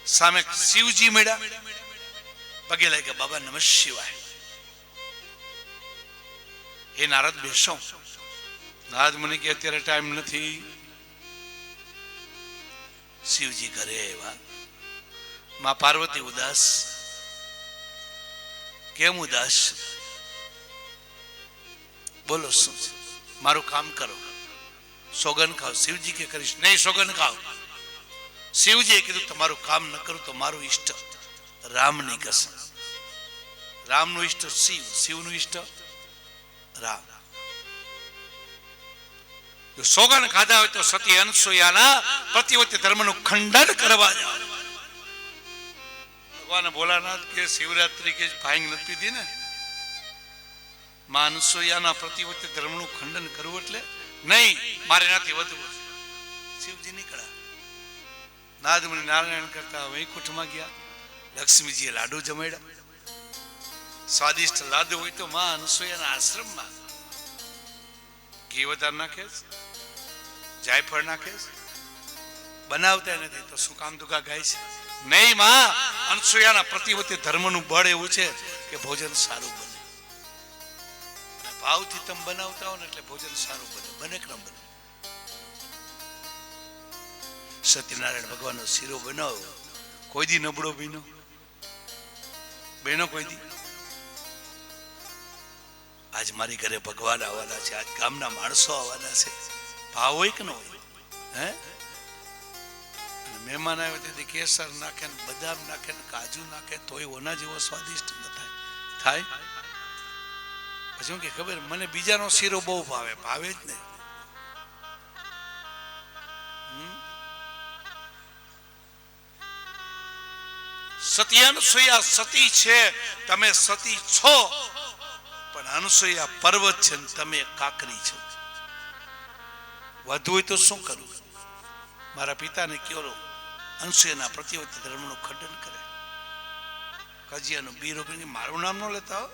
સામે શિવજી મળ્યા, પગે લાગ્યા, બાબા નમઃ શિવાય. એ નારદ બેસો. નારદ મુનિ કે અત્યારે ટાઈમ નથી. શિવજી ઘરે આવ્યા. માં પાર્વતી ઉદાસ. કેમ ઉદાસ? બોલો શું છે? મારું કામ કરો, સોગન ખાઓ. શિવજી કે કરીશ નહીં, સોગન ખાઓ. શિવજીએ કીધું તમારું કામ ન કરું તો મારું ઈષ્ટ રામની કસમ. રામનું ઈષ્ટ શિવ, શિવનું ઈષ્ટ રામ. જો સોગન ખાધા હોય તો સતી અનસૂયાના પ્રતિવતે ધર્મનું ખંડન કરવા જાઓ. ભગવાન ભોલાનાથ કે શિવરાત્રી કે ભાંગ નથી પીધી ને, માં અનસૂયાના પ્રતિવતે ધર્મનું ખંડન કરવું એટલે નહીં, મારે નાથી વધવું. શિવજી નીકળ્યા. નાદમુનિ નારાયણ કરતા વૈકુંઠમાં ગયા. લક્ષ્મીજીએ લાડુ જમાડ્યા. સ્વાદિષ્ટ લાડુ હોય તો માં અનસૂયાના આશ્રમમાં ઘી વધારે નાખે, જાયફળ નાખે, બનાવતા નથી તો શું કામ દુગા ગાય છે? નહીં, માં અનસૂયાના પ્રતિવતે ધર્મનું બળ એવું છે કે ભોજન સારું બને. ભાવથી તમે બનાવતા હો ને એટલે ભોજન સારું બને. બને કે ન બને? સત્યનારાયણ ભગવાનનો શીરો બનાવો, કોઈ દી નબળો બીનો બેનો કોઈ દી? આજ મારી ઘરે ભગવાન આવવાના છે, આજ ગામના માણસો આવવાના છે. ભાવ હોય કે ન હોય? હે, મહેમાન આવે તેથી કેસર નાખે ને બદામ નાખે ને કાજુ નાખે તોય ઓના જેવો સ્વાદિષ્ટ ન થાય. થાય પછી શું કે ખબર, મને બીજાનો શીરો બહુ ભાવે, ભાવે જ નહીં. સતી અનસૂયા સતી છે, તમે સતી છો, પણ અનસૂયા પર્વત છે ને તમે કાકરી છો. વધુ હોય તો શું કરું? મારા પિતાને કયો અનસૂયાના પ્રતિવતે ધર્મનું ખંડન કરે. કજિયાનું બી રોપીને મારું નામ ન લેતા હો.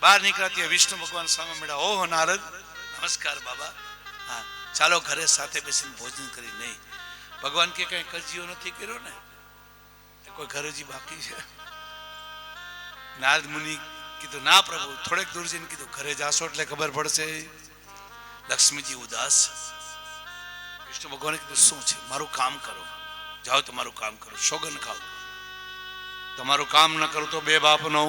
બહાર નીકળ્યા વિષ્ણુ ભગવાન સામે મળ્યા. ઓહો નારદ, નમસ્કાર બાબા. હા, ચાલો ઘરે સાથે બેસીને ભોજન કરી. નહીં, ભગવાન કે કઈ કજિયો નથી કર્યો ને, કોઈ ઘર હજી બાકી છે. નારદ મુનિ કીધું ના પ્રભુ, થોડેક દૂર જઈને કીધું ઘરે જાશો એટલે ખબર પડશે. લક્ષ્મીજી ઉદાસ. વિષ્ણુ ભગવાને કીધું શું છે? મારું કામ કરો. જાઓ તમારું કામ કરો, સોગન ખાઓ. તમારું કામ ન કરું તો બે બાપ નો.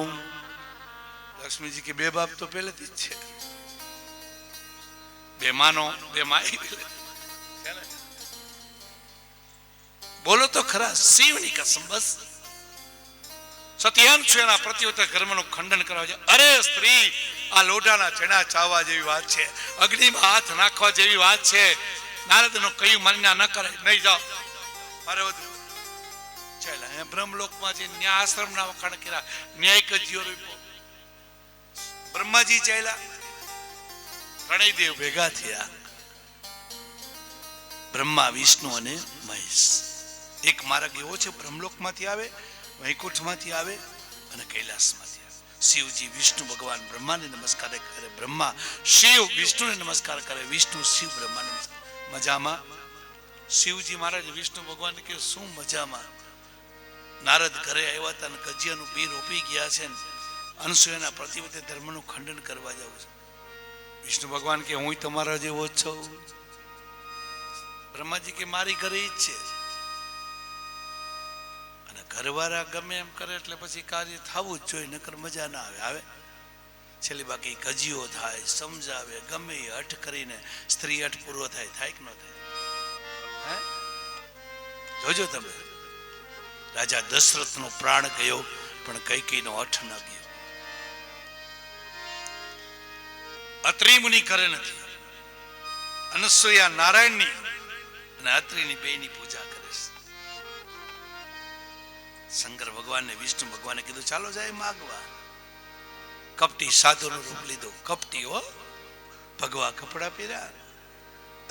લક્ષ્મીજી કે બે બાપ તો પહેલેથી જ છે, બે માનો બે માઈ. બોલો તો ખરા, શિવની કસમ. બસ સતી અનસૂયાના પ્રતિવતે ધર્મનું ખંડન કરવા છે. અરે સ્ત્રી, આ લોઢાના ચણા ચાવવા જેવી વાત છે, અગ્નિમાં હાથ નાખવા જેવી વાત છે. નારદનું કયું માન્યા ન કરે. નહીં, જાઓ મારે વધુ. ચાલ્યા અહીંયા બ્રહ્મલોકમાં જે ન્યાય આશ્રમના વખાણ કર્યા. ન્યાય કજિયો રૂપ્યો. બ્રહ્માજી ચાલ્યા, ત્રણેય દેવ ભેગા થયા. બ્રહ્મા, વિષ્ણુ અને મહેશ. એક માર્ગ એવો છે, બ્રહ્મલોકમાંથી આવે, વૈકુંઠમાંથી આવે અને કૈલાસમાંથી આવે. શિવજી વિષ્ણુ ભગવાન બ્રહ્માને નમસ્કાર કરે, બ્રહ્મા શિવ વિષ્ણુને નમસ્કાર કરે, વિષ્ણુ શિવ બ્રહ્માને નમસ્કાર. મજામાં? શિવજી મહારાજ વિષ્ણુ ભગવાન કે શું મજામાં? નારદ ઘરે આવ્યા હતા અને કજિયાનું બી રોપી ગયા છે ને અનસૂયાના પ્રતિવતે ધર્મનું ખંડન કરવા જાવ છે. વિષ્ણુ ભગવાન કે હું તમારા જેવો જ છું. બ્રહ્માજી કે મારી ઘરે જ છે. અને ઘરવાળા ગમે એમ કરે એટલે પછી કાર્ય થવું જ જોઈએ, નકર મજા ના આવે. આવે છેલ્લી બાકી કજિયો થાય, સમજાવે, ગમે એ હઠ કરીને સ્ત્રી હઠ પૂરો થાય. થાય કે ન થાય? હે, જોજો તમે. રાજા દશરથનો પ્રાણ ગયો પણ કૈકેયીનો હઠ ન ગયો. અત્રિ મુનિ કરે નથી, અનસૂયા નારાયણની અને અત્રિની બેની પૂજા કરે છે. શંકર ભગવાનને વિષ્ણુ ભગવાને કીધું ચાલો જાય માગવા. કપટી સાધુનો રૂપ લીધો. કપટી હો, ભગવા કપડા પહેર્યા,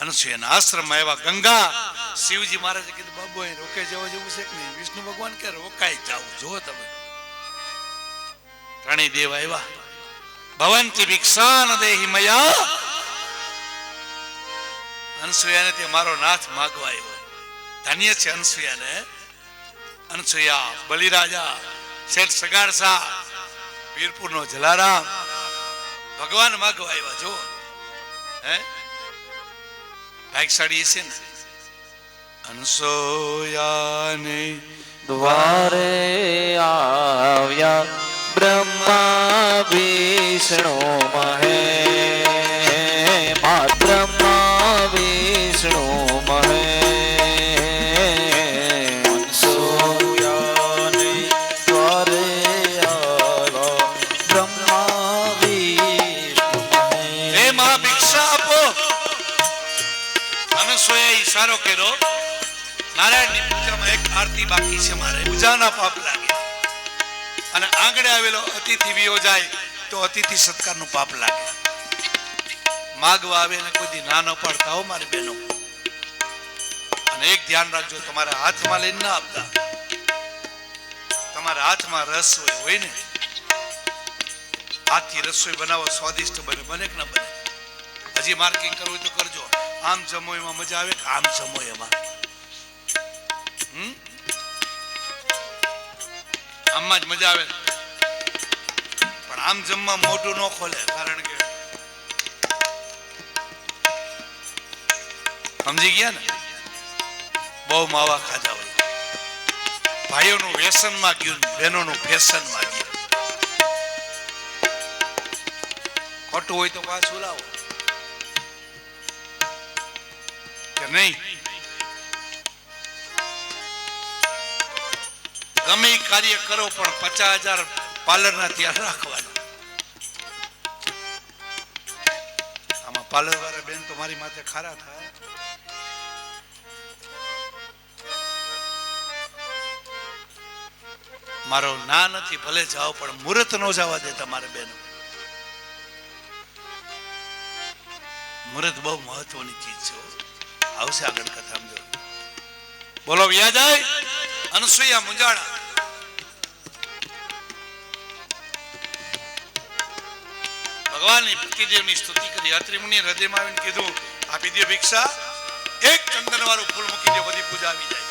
અનસૂયાના આશ્રમમાં એવા ગંગા શિવજી મહારાજે કીધું બાબુ અહીં રોકે જવા જેવું છે કે નહીં? વિષ્ણુ ભગવાન કે રોકાઈ જાવ, જો તમે. ત્રણેય દેવ આવ્યા. ભવંતી ભિક્ષાન દેહી મયા. અનસૂયાને તે મારો નાથ માગવા આવ્યો. ધન્ય છે અનસૂયાને. અનસૂયા, બલિરાજા, શેઠ સગારસા, વીરપુરનો જલારામ ભગવાન માગવા આવ્યા. જો હે ભાગશાળી છે ને. અનસૂયાને દ્વારે આવ્યા બ્રહ્મા વિષ્ણુ મહે, બ્રહ્મા વિષ્ણુ મહે. અનસૂયાને દ્વારે આવ્યા બ્રહ્મા વિષ્ણુ મહે. હે માં ભિક્ષા આપો. અનસૂયાએ ઈશારો કર્યો. નારાયણની પૂજામાં એક આરતી બાકી છે મારે. પૂજાના પાપ લાગે અને આંગણે આવેલો અતિથિ વિયો જાય તો અતિથિ સત્કારનું પાપ લાગે. માગવા આવે ને કોઈ દી ના ન પાડતા હો મારી બહેનો. અને એક ધ્યાન રાખજો, તમારા હાથમાં લઈને ના આપતા. તમારા હાથમાં રસ હોય ને, હાથથી રસોઈ બનાવો, સ્વાદિષ્ટ બને. બને કે ના બને? હજી માર્કિંગ કરવું તો કરજો. આમ જમો એમાં મજા આવે કે આમ જમો એમાં? આમાં જ મજા આવે. પણ આમ જમવા મોઢું ન ખોલે, કારણ કે સમજી ગયા ને, બહુ માવા ખાધા હોય. ભાઈઓનું વ્યસનમાં ગયું, બહેનોનું ફેશનમાં ગયું. ખોટું હોય તો પાછું લાવો કે નહીં? ગમે એ કાર્ય કરો પણ 50,000 પાર્લરના ત્યાં રાખવાના. આમાં પાર્લર વાળા બેન તો મારી માથે ખારા થાય. મારો ના નથી, ભલે જાઓ પણ મુહૂર્ત ન જવા દે તમારે બેન. મુહૂર્ત બહુ મહત્વની ચીજ છે. આવશે આગળ કથા. બોલો વ્યાજાય અનસૂયા મુંજાણા. ભગવાનની પતિદેવની સ્તુતિ કરી. અત્રિ મુનિએ હૃદયમાં આવીને કીધું, આપી દે ભિક્ષા. એક ચંદન વાળું ફૂલ મૂકી દે, બધી પૂજા આવી જાય.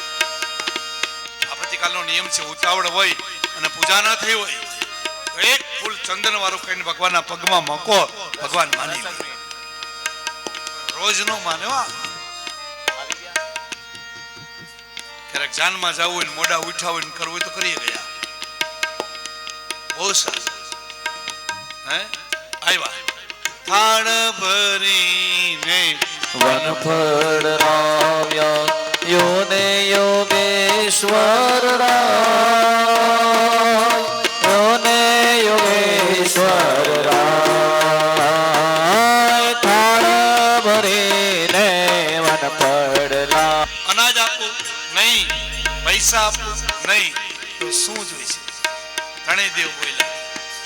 આપતિકાલનો નિયમ છે, ઉતાવળ હોય અને પૂજા ના થઈ હોય તો એક ફૂલ ચંદન વાળું કહીને ભગવાનના પગમાં મૂકો, ભગવાન માની લે. રોજ નો માનવા. ક્યારેક જાનમાં જવું હોય, મોડા ઉઠા હોય, કરવું હોય તો કરીએ ગયા. બહુ સારું. હે આવ્યા થાળ ભરીને વનફળ આવ્યા યોને યોગેશ્વર રાય, યોને યોગેશ્વર રાય. થાળ ભરીને વનફળ લાવ્યા. અનાજ આપવું નહીં, પૈસા આપવું નહીં, તો શું જોઈશે? ત્રણેય દેવ બોલ્યા,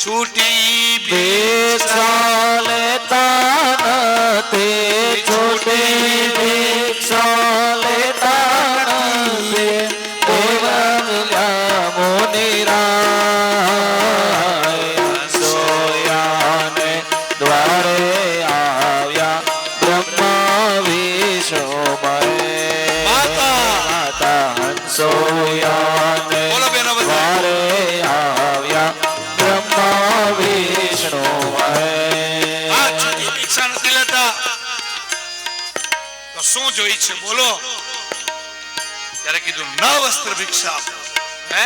છૂટી ભિક્ષા લેતા નથી, છૂટી ભિક્ષા લેતા નથી. દેવ મિલ્યા મુનિરાય. અનસૂયાને દ્વારે આવ્યા બ્રહ્મા વિષ્ણુ મહે. માતા અનસૂયાને બોલો બેનો બધા. દ્વારે આવ્યા બ્રહ્મા વિષ્ણુ મહે. આ છૂટી ભિક્ષા નથી લેતા તો શું જોઈ છે? બોલો. ત્યારે કીધું ન વસ્ત્ર ભિક્ષા આપો. હે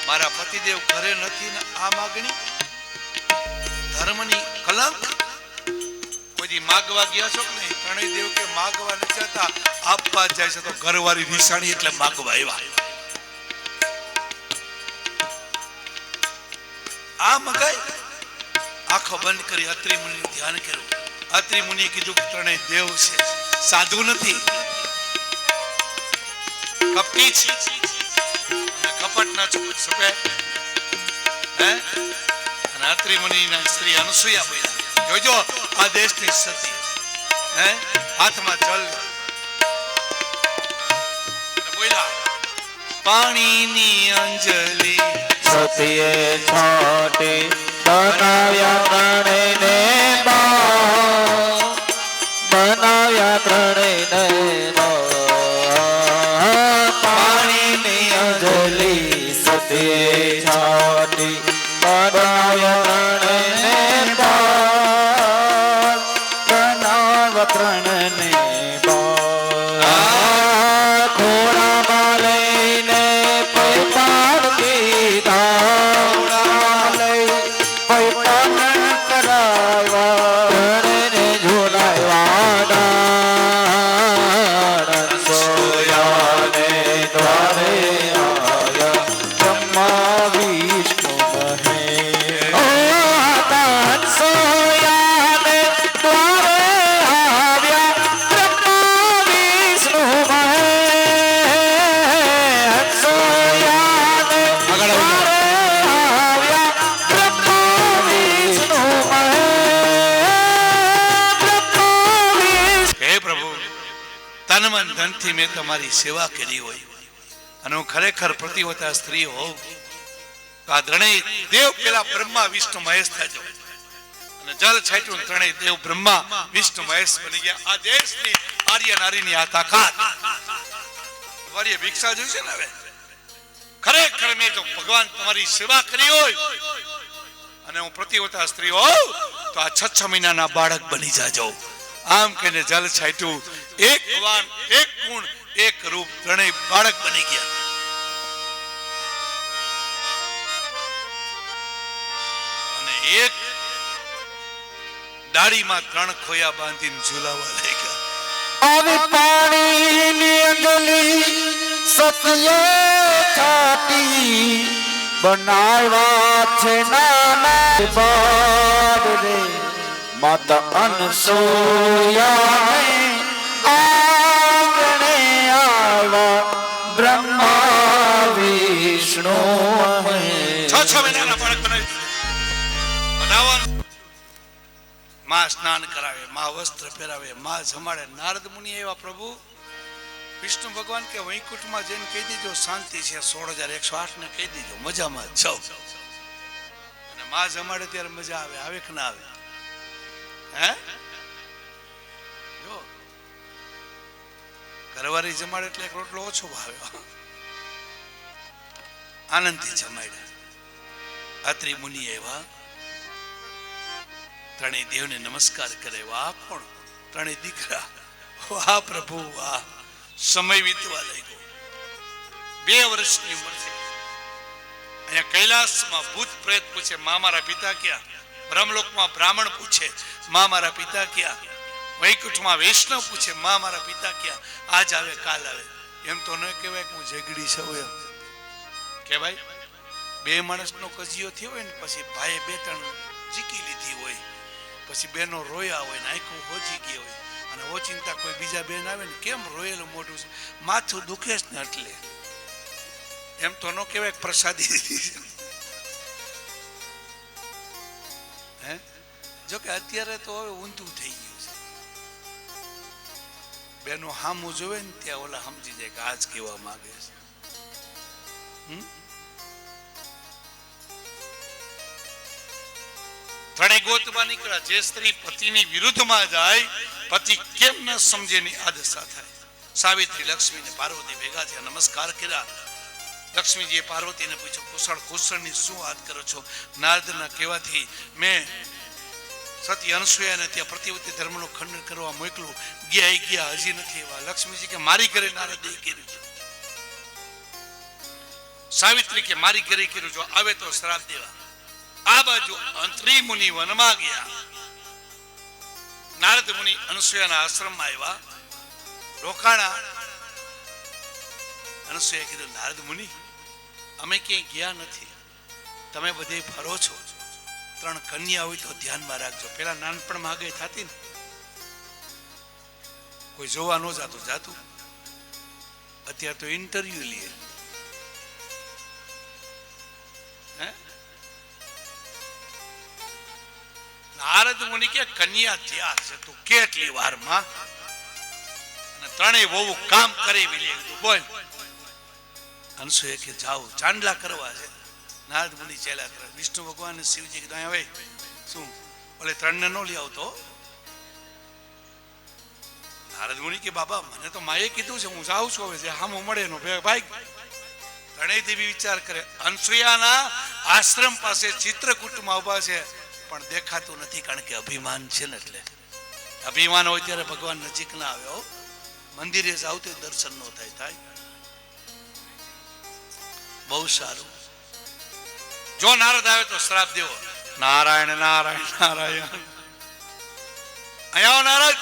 મારા પતિદેવ ઘરે નથી ને આ માગણી ધર્મની કલંક. કોઈ દી માગવા ગયા છો કે નહીં? ત્રણેય દેવ કે માગવા નથી જતા, આપવા જાય છે. તો ઘરવાળી રીસાણી એટલે માગવા આવ્યા. આ મગાઈ આંખો બંધ કરી અત્રિ મુનિનું ધ્યાન કર્યું. અત્રિ મુનિએ કીધું કે ત્રણેય દેવ છે, સાધુ નથી, કપટી છે અને કપટ ના છપે. હે અને અત્રિ મુનિના સ્ત્રી અનસૂયા બોલ્યા, જોજો આ દેશની સતી હે હાથમાં જલ બોલ્યા પાણીની અંજલિ સતીએ છાંટી બનાવ્યા ત્રણેયને બાળ, બનાવ્યા ત્રણેયને પાણીની અંજલિ સતીએ છાંટી બનાવ્યા ત્રણેયને બાળ, બનાવ્યા ત્રણેયને બાળ. ખોળામાં લઈને પૈપાડ દીધા, ખોળામાં લઈ પૈપાડ કરાવ્યા, ત્રણેયને ઝુલાવ્યા ડાળ. સોયાને દ્વારે આવ્યા બ્રહ્મા વિષ્ણુ મહેશ. ઓ દાન સોયાને દ્વારે આવ્યા બ્રહ્મા વિષ્ણુ મહેશ. સોયાને દ્વારે આવ્યા બ્રહ્મા વિષ્ણુ મહેશ. હે પ્રભુ તન મન ધનથી મેં તમારી સેવા કરી હોય અને હું ખરેખર પ્રતિવતા સ્ત્રી હોઉં તો આ ત્રણેય દેવ પેલા બ્રહ્મા વિષ્ણુ મહેશ થજો અને જલ છાંટ્યું ત્રણેય દેવ બ્રહ્મા વિષ્ણુ મહેશ બની ગયા. આ દેશની આર્ય નારીની આ તાકાત તમારી ભિક્ષા જોઈશે ને. હવે ખરેખર મેં જો ભગવાન તમારી સેવા કરી હોય અને હું પ્રતિવતા સ્ત્રી હોઉં તો આ 6 મહિનાના બાળક બની જાજો. આમ કહીને જલ છાંટ્યું, એક ભગવાન એક ગુણ એક રૂપ ત્રણેય બાળક બની ગયા. અને એક દાઢીમાં 3 ખોયા બાંધીને ઝુલાવા લઈ ગયા. આવી પાણીની અંજલિ સતીએ છાંટી બનાવ્યા છે નાના બાળ રે. માતા અનસૂયાને આંગણે આવ્યા બ્રહ્મા વિષ્ણુ મહેશ. 6 મહિનાના બાળક બનાવી બધાવાનું. માં સ્નાન કરાવે, માં વસ્ત્ર પહેરાવે, માં જમાડે. નારદ મુનિ એવા પ્રભુ વિષ્ણુ ભગવાન કે વૈકુંઠમાં જઈને કહી દીજો શાંતિ છે, 16,108 ને કહી દીજો મજામાં જાઓ. અને માં જમાડે ત્યારે મજા આવે, આવે કે ના આવે? હે જો ઘરવાળી જમાડે એટલે એક રોટલો ઓછો ભાવ્યો, આનંદથી જમાડ્યા. અત્રિ મુનિ એવા ત્રણેય દેવને નમસ્કાર કરે. વાહ કોણ? ત્રણેય દીકરા. વાહ પ્રભુ વાહ. સમય વીતવા લાગ્યો. 2 વર્ષની ઉંમર થઈ. અહીંયા કૈલાસમાં ભૂત પ્રેત પૂછે માં મારા પિતા ક્યાં? બ્રહ્મલોકમાં બ્રાહ્મણ પૂછે માં મારા પિતા ક્યાં? વૈકુંઠમાં વૈષ્ણવ પૂછે માં મારા પિતા ક્યાં? આજ આવે કાલ આવે. એમ તો ન કહેવાય કે હું ઝઘડી છું. એમ કહેવાય 2 માણસનો કજિયો થયો હોય ને પછી ભાઈએ 2-3 જીકી લીધી હોય, પછી બેનો રોયા હોય ને આંખો હોજી ગઈ હોય અને ઓચિંતા કોઈ બીજા બેન આવે ને કેમ રોયેલું મોઢું છે, માથું દુખે જ ને એટલે એમ તો ન કહેવાય પ્રસાદી દીધી છે. હે જોકે અત્યારે તો હવે ઊંધું થઈ ગયું છે. બેનો હામું જોવે ને ત્યાં ઓલા સમજી જાય કે આજ કેવા માંગે છે. ત્રણેય ગોતવા નીકળ્યા. જે સ્ત્રી પતિની વિરુદ્ધમાં જાય પતિ કેમ ન સમજે ની આ દશા થાય. સાવિત્રી લક્ષ્મી ને પાર્વતી ભેગા થયા, નમસ્કાર કર્યા. લક્ષ્મીજીએ પાર્વતીને પૂછ્યું કુશળ કુશળની શું વાત કરો છો? નારદના કહેવાથી મેં સતી અનસૂયાને ત્યાં પ્રતિવતી ધર્મનું ખંડન કરવા મોકલું, ગયા હજી નથી એવા. લક્ષ્મીજી કે મારી ઘરે નારદે કર્યું છે. સાવિત્રી કે મારી ઘરે કર્યું જો આવે તો શ્રાપ દેવા. આ બાજુ અત્રિ મુનિ વનમાં ગયા. નારદ મુનિ અનસૂયાના આશ્રમમાં આવ્યા, રોકાણા. અનસૂયાએ કીધું નારદ મુનિ અમે ક્યાંય ગયા નથી, તમે બધે ફરો છો. 3 કન્યા હોય તો ધ્યાનમાં રાખજો. પેલા નાનપણમાં આગળ થતી ને કોઈ જોવા ન જાતું, અત્યારે તો ઇન્ટરવ્યુ લે. હે નારદ મુનિ કે કન્યા તૈયાર છે, તું કેટલી વારમાં? અને ત્રણેય બહુ કામ કરી લે. બોલ. અનસુએ કે જાઓ ચાંદલા કરવા છે. નારદ મુનિ ચાલ્યા કરે. વિષ્ણુ ભગવાન શિવજી કીધું હવે શું બોલે ત્રણને નો લઈ આવતો. નારદ મુનિ કે બાબા મને તો માએ કીધું છે, હું જાઉં છું હવે, જે હામો મળે નો ભાઈ. ત્રણેય દેવી વિચાર કરે. અનસુયાના આશ્રમ પાસે ચિત્રકૂટમાં ઉભા છે, પણ દેખાતું નથી, કારણ કે અભિમાન છે ને. એટલે અભિમાન હોય ત્યારે ભગવાન નજીક ના આવ્યો. મંદિરે જાવ તો દર્શન નો થાય. બહુ સારું. જો નારદ આવે તો શ્રાપ દેવો, નારાયણ નારાયણ નારાયણ. અહીંયા નારદ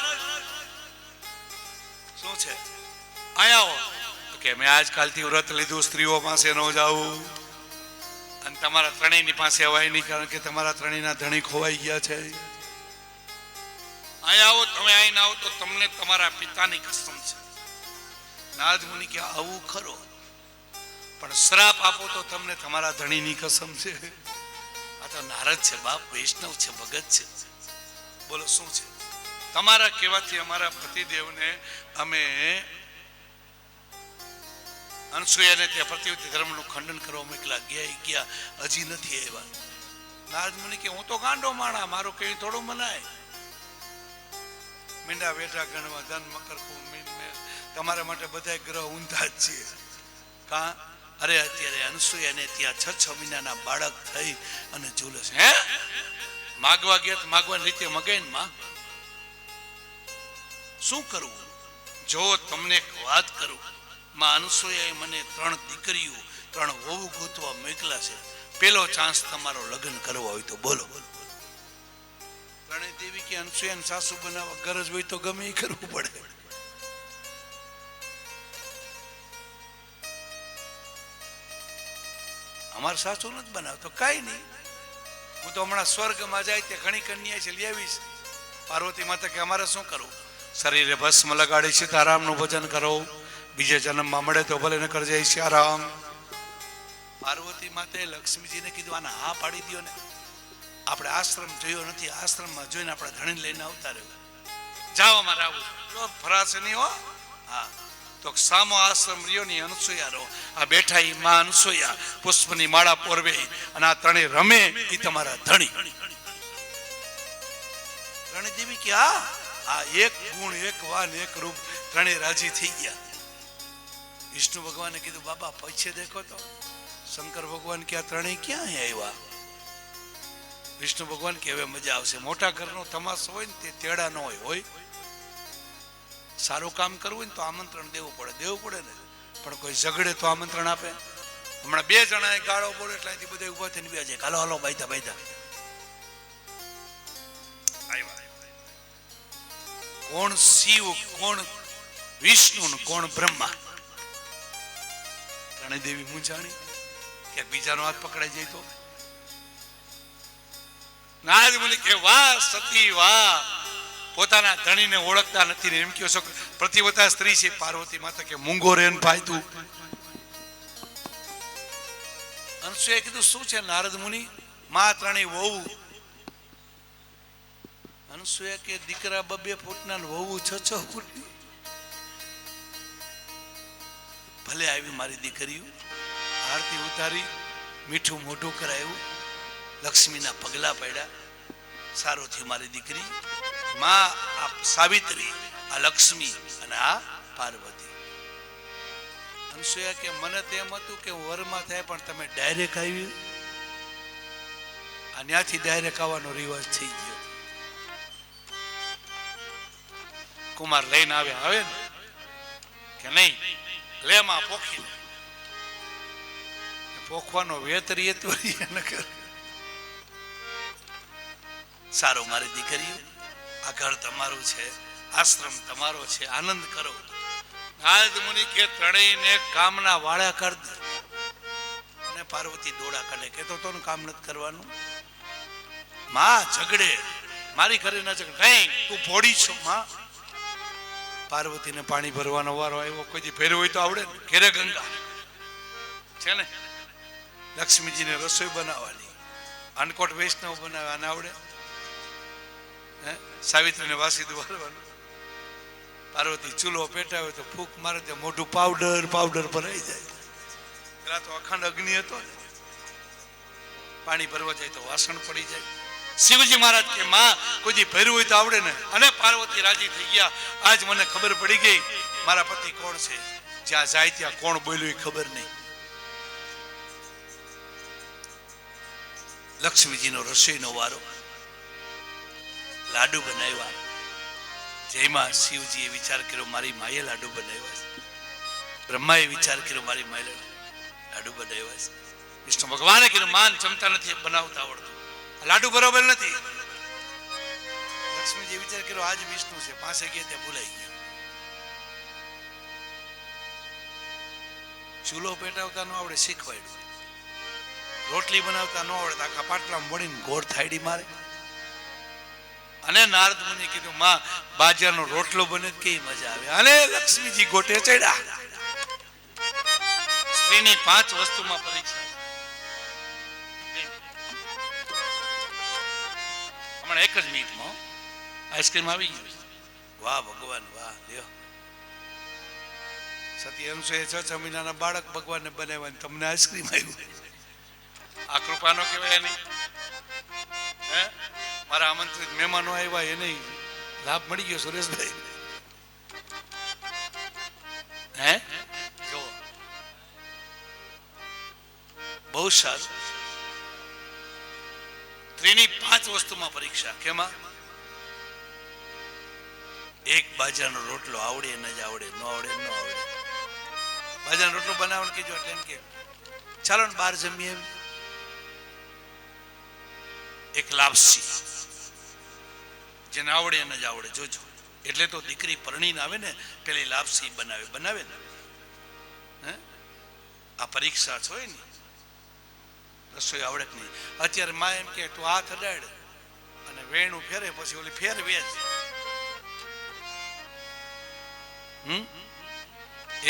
શું છે? અહીંયા કે મેં આજકાલથી વ્રત લીધું, સ્ત્રીઓ પાસે ન જાવું, અને તમારા ત્રણેયની પાસે અવાય નહીં, કારણ કે તમારા ત્રણેયના ધણી ખોવાઈ ગયા છે. અહીંયા આવો, તમે અહીં આવો તો તમને તમારા પિતાની કસમ છે. નારદ મુનિ કે આવું ખરો, પણ શ્રાપ આપો તો તમને તમારા ધણીની કસમ છે. આ તો નારદ છે બાપ, વૈષ્ણવ છે, ભગત છે. બોલો શું છે? તમારા કહેવાથી અમારા પતિદેવને અમે અનસુયાને ત્યાં પ્રતિવૃત્તિ ધર્મનું ખંડન કરવા મોકલા, ગયા હજી નથી આવ્યા. નારદ મુનિ કે હું તો ગાંડો માણા, મારું કઈ થોડું મનાય. મીંડા વેઠા ગણવા ધન મકર કુંભ મીન મેલ, તમારા માટે બધા ગ્રહ ઊંધા જ છે. કા અરે અત્યારે અનસુયાને ત્યાં 6 મહિનાના બાળક થઈ અને ઝૂલે છે. હે માગવા ગયા તો માગવાની રીતે મગાઈ ને માં શું કરવું? જો તમને એક વાત કરું, માં અનસુયાએ મને 3 દીકરીઓ 3 વહુ ગોતવા મોકલા છે. પેલો ચાન્સ તમારો લગ્ન કરવા હોય તો બોલો. ત્રણેય દેવી કે અનસુયાને સાસુ બનાવવા ગરજ હોય તો ગમે એ કરવું પડે. અમારે સાસુ નથી બનાવતો, કઈ નહીં, હું તો હમણાં સ્વર્ગમાં જાય ત્યાં ઘણી કન્યા છે લઈ આવીશ. પાર્વતી માતા કે અમારે શું કરવું? શરીરે ભસ્મ લગાડી સીતારામનું ભજન કરો, બીજે જન્મમાં મળે તો ભલે ન કરજે શ્યારામ. પાર્વતી માતાએ લક્ષ્મીજીને કીધું આને હા પાડી દો ને, આપણે આશ્રમ જોયો નથી, આશ્રમમાં જોઈને આપણે ધણી લઈને આવતા રહ્યો. જાઓ અમારે આવું ફરાશે નહીં હો. હા તો સામો આશ્રમ રહ્યો ની અનસુયા રહો. આ બેઠા ઈ માં અનસુયા પુષ્પની માળા પોરવે, અને આ ત્રણેય રમે ઈ તમારા ધણી. ત્રણેય દેવી કે આ એક ગુણ, એક વાન, એક રૂપ, ત્રણેય રાજી થઈ ગયા. વિષ્ણુ ભગવાને કીધું બાબા પછે દેખો તો. શંકર ભગવાન કે આ ત્રણેય ક્યાં આવ્યા? વિષ્ણુ ભગવાન કે હવે મજા આવશે. મોટા ઘરનો તમાશો હોય ને તે તેડા ન હોય. સારું કામ કરવું ને તો આમંત્રણ દેવું પડે ને, પણ કોઈ ઝઘડે તો આમંત્રણ આપે? હમણાં 2 જણાએ ગાળો બોલે એટલે અહીંથી બધા ઉભા થઈને બેસે, હાલો હાલો બાયતા. કોણ શિવ, કોણ વિષ્ણુ, કોણ બ્રહ્મા? ત્રણેય દેવી મૂંઝાણી, ક્યાંક બીજાનો હાથ પકડાઈ જાય તો. નારદ મુનિ કે વાહ સતી વાહ, પોતાના ધણીને ઓળખતા નથી ને એમ કહો છો પ્રતિવતા સ્ત્રી છે. પાર્વતી માતા કે મૂંગો રેન ભાઈ તું. અનસુએ કીધું શું છે નારદ મુનિ? માં ત્રણેય વહુ. અનસુએ કે દીકરા 2 ફૂટના વહુ 6 ફૂટની. ભલે આવી મારી દીકરીઓ. આરતી ઉતારી, મીઠું મોઢું કરાયું, લક્ષ્મીના પગલા પડ્યા. સારું થયું મારી દીકરી. માં આ સાવિત્રી, આ લક્ષ્મી અને આ પાર્વતી. અનસુયા કે મને તેમ હતું કે વરમાં થાય, પણ તમે ડાયરેક્ટ આવી. આ ત્યાંથી ડાયરેક્ટ આવવાનો રિવાજ થઈ ગયો. કુમાર લઈને આવે ને કે નહીં, લે માં પોખી. પોખવાનો વેતરી સારો મારી દીકરીઓ, આ ઘર તમારું છે, આશ્રમ તમારો છે, આનંદ કરો. નારદ મુનિ કે ત્રણેયને કામના વાળા કર દે. અને પાર્વતી દોડા કાઢે, કેતો તો કામ નથી કરવાનું. માં ઝઘડે, મારી ઘરે ના ઝઘડે. નહીં, તું ભોળી છો માં. પાર્વતીને પાણી ભરવાનો વારો આવ્યો. કોઈ ફેર્યું હોય તો આવડે ને. ઘેરે ગંગા છે ને, લક્ષ્મીજીને રસોઈ બનાવવાની, અનકોટ વૈષ્ણવ બનાવવાને આવડે. સાવિત્રીને વાસી વાળવાનું. પાર્વતી ચૂલો પેટાવે તો ફૂંક મારે ત્યાં મોઢું પાવડર ભરાઈ જાય. પેલા તો અખંડ અગ્નિ હતો ને, પાણી ભરવા જાય તો વાસણ પડી જાય. શિવજી મહારાજ કે માં કોઈ દી ભર્યું હોય તો આવડે ને. અને પાર્વતી રાજી થઈ ગયા. આજ મને ખબર પડી ગઈ મારા પતિ કોણ છે. જ્યાં જાય ત્યાં કોણ બોલ્યું એ ખબર નહીં. લક્ષ્મીજીનો રસોઈનો વારો. લાડુ બનાવ્યા. જેમાં શિવજીએ વિચાર કર્યો મારી માએ લાડુ બનાવ્યા છે. બ્રહ્માએ વિચાર કર્યો મારી માએ લાડુ બનાવ્યા છે. વિષ્ણુ ભગવાને કીધું માન જમતા નથી, બનાવતા આવડતું, લાડુ બરોબર નથી. લક્ષ્મીજી વિચાર કર્યો આજ વિષ્ણુ છે, પાસે ગયા ત્યાં ભૂલાઈ ગયા. ચૂલો પેટાવતા ન આવડે શીખવાડ્યું. રોટલી બનાવતા ન આવડે આખા પાટલામાં મળીને ગોળ થાયડી મારે. અને નારદ મુનિએ કીધું માં બાજરાનો રોટલો બને કેવી મજા આવે. અને લક્ષ્મીજી ગોટે ચડ્યા. સ્ત્રીની 5 વસ્તુમાં પરીક્ષા. હમણાં એક જ મિનિટમાં આઈસ્ક્રીમ આવી ગયું. વાહ ભગવાન વાહ. લ્યો સતી અંશુએ 6 મહિનાના બાળક ભગવાનને બનાવ્યા, તમને આઈસ્ક્રીમ આવ્યું. આ કૃપાનો કહેવાય નહીં. હે મારા આમંત્રિત મહેમાનો આવ્યા એને લાભ મળી ગયો સુરેશભાઈ. હે જો બહુ સારું. સ્ત્રીની 5 વસ્તુમાં પરીક્ષા. કેમાં? એક બાજરાનો રોટલો આવડે ન જ આવડે, ન આવડે ન આવડે. બાજરાનો રોટલો બનાવવાનું કીધું એટલે એમ કે ચાલો ને બહાર જમીએ. એક લાપસી જેને આવડે ન જ આવડે જોજો. એટલે તો દીકરી પરણીને આવે ને પેલી લાપસી બનાવે ને. હે આ પરીક્ષા હોય ને. રસોઈ આવડે નહીં. અત્યારે માં એમ કે તું હાથ અડાડ અને વેણું ફેરે પછી ઓલી ફેરવે જ.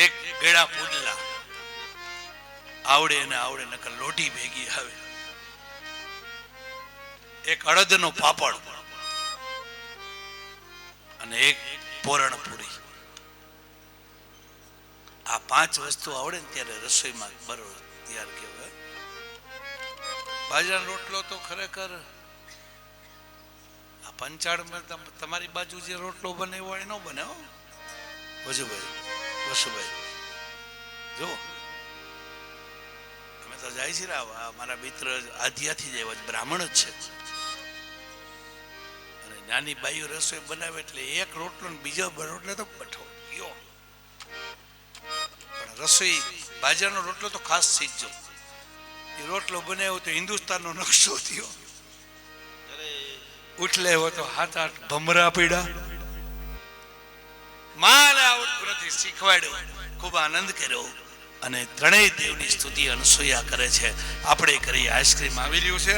એક ગળા પુડલા આવડે ને આવડે નકર લોટી ભેગી આવે. એક અડદનો પાપડ અને એક પોરણ પૂરી. આ 5 વસ્તુ આવડે ને ત્યારે રસોઈમાં બરોબર તૈયાર કહેવાય. બાજરાનો રોટલો તો ખરેખર આ પંચાળમાં તમારી બાજુ જે રોટલો બને એવો ન બને. હો વસુભાઈ જો અમે તો જાય છે. મારા મિત્ર આધ્યાથી જ આવ્યા, બ્રાહ્મણ જ છે. અને નાની બાઈઓ રસોઈ બનાવે એટલે એક રોટલો ને બીજો રોટલો તો બઠો ગયો. પણ રસોઈ બાજરાનો રોટલો તો ખાસ શીખજો. એ રોટલો બનાવ્યો તો હિન્દુસ્તાનનો નકશો થયો. ઉઠલે એવો તો 7-8 ભમરા પીડા. માને આવડતું નથી, શીખવાડ્યું. ખૂબ આનંદ કર્યો. અને ત્રણેય દેવની સ્તુતિ અનસૂયા કરે છે. આપણે કરી. આઈસ્ક્રીમ આવી રહ્યું છે.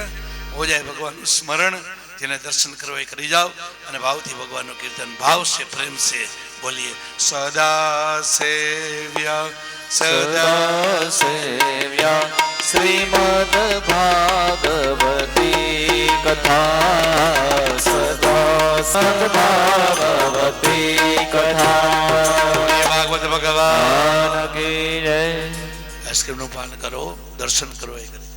હો જાય ભગવાનનું સ્મરણ. જેને દર્શન કરવા એ કરી જાઓ. અને ભાવથી ભગવાનનું કીર્તન ભાવ છે, પ્રેમ છે બોલીએ. સદા સેવ્યા સદા સેવ્યા શ્રીમદ ભાગવતી કથા. સદા સદભાગવતી કથા. ભાગવત ભગવાન કી જય. આઈસ્ક્રીમનું પાન કરો, દર્શન કરો એ કરી.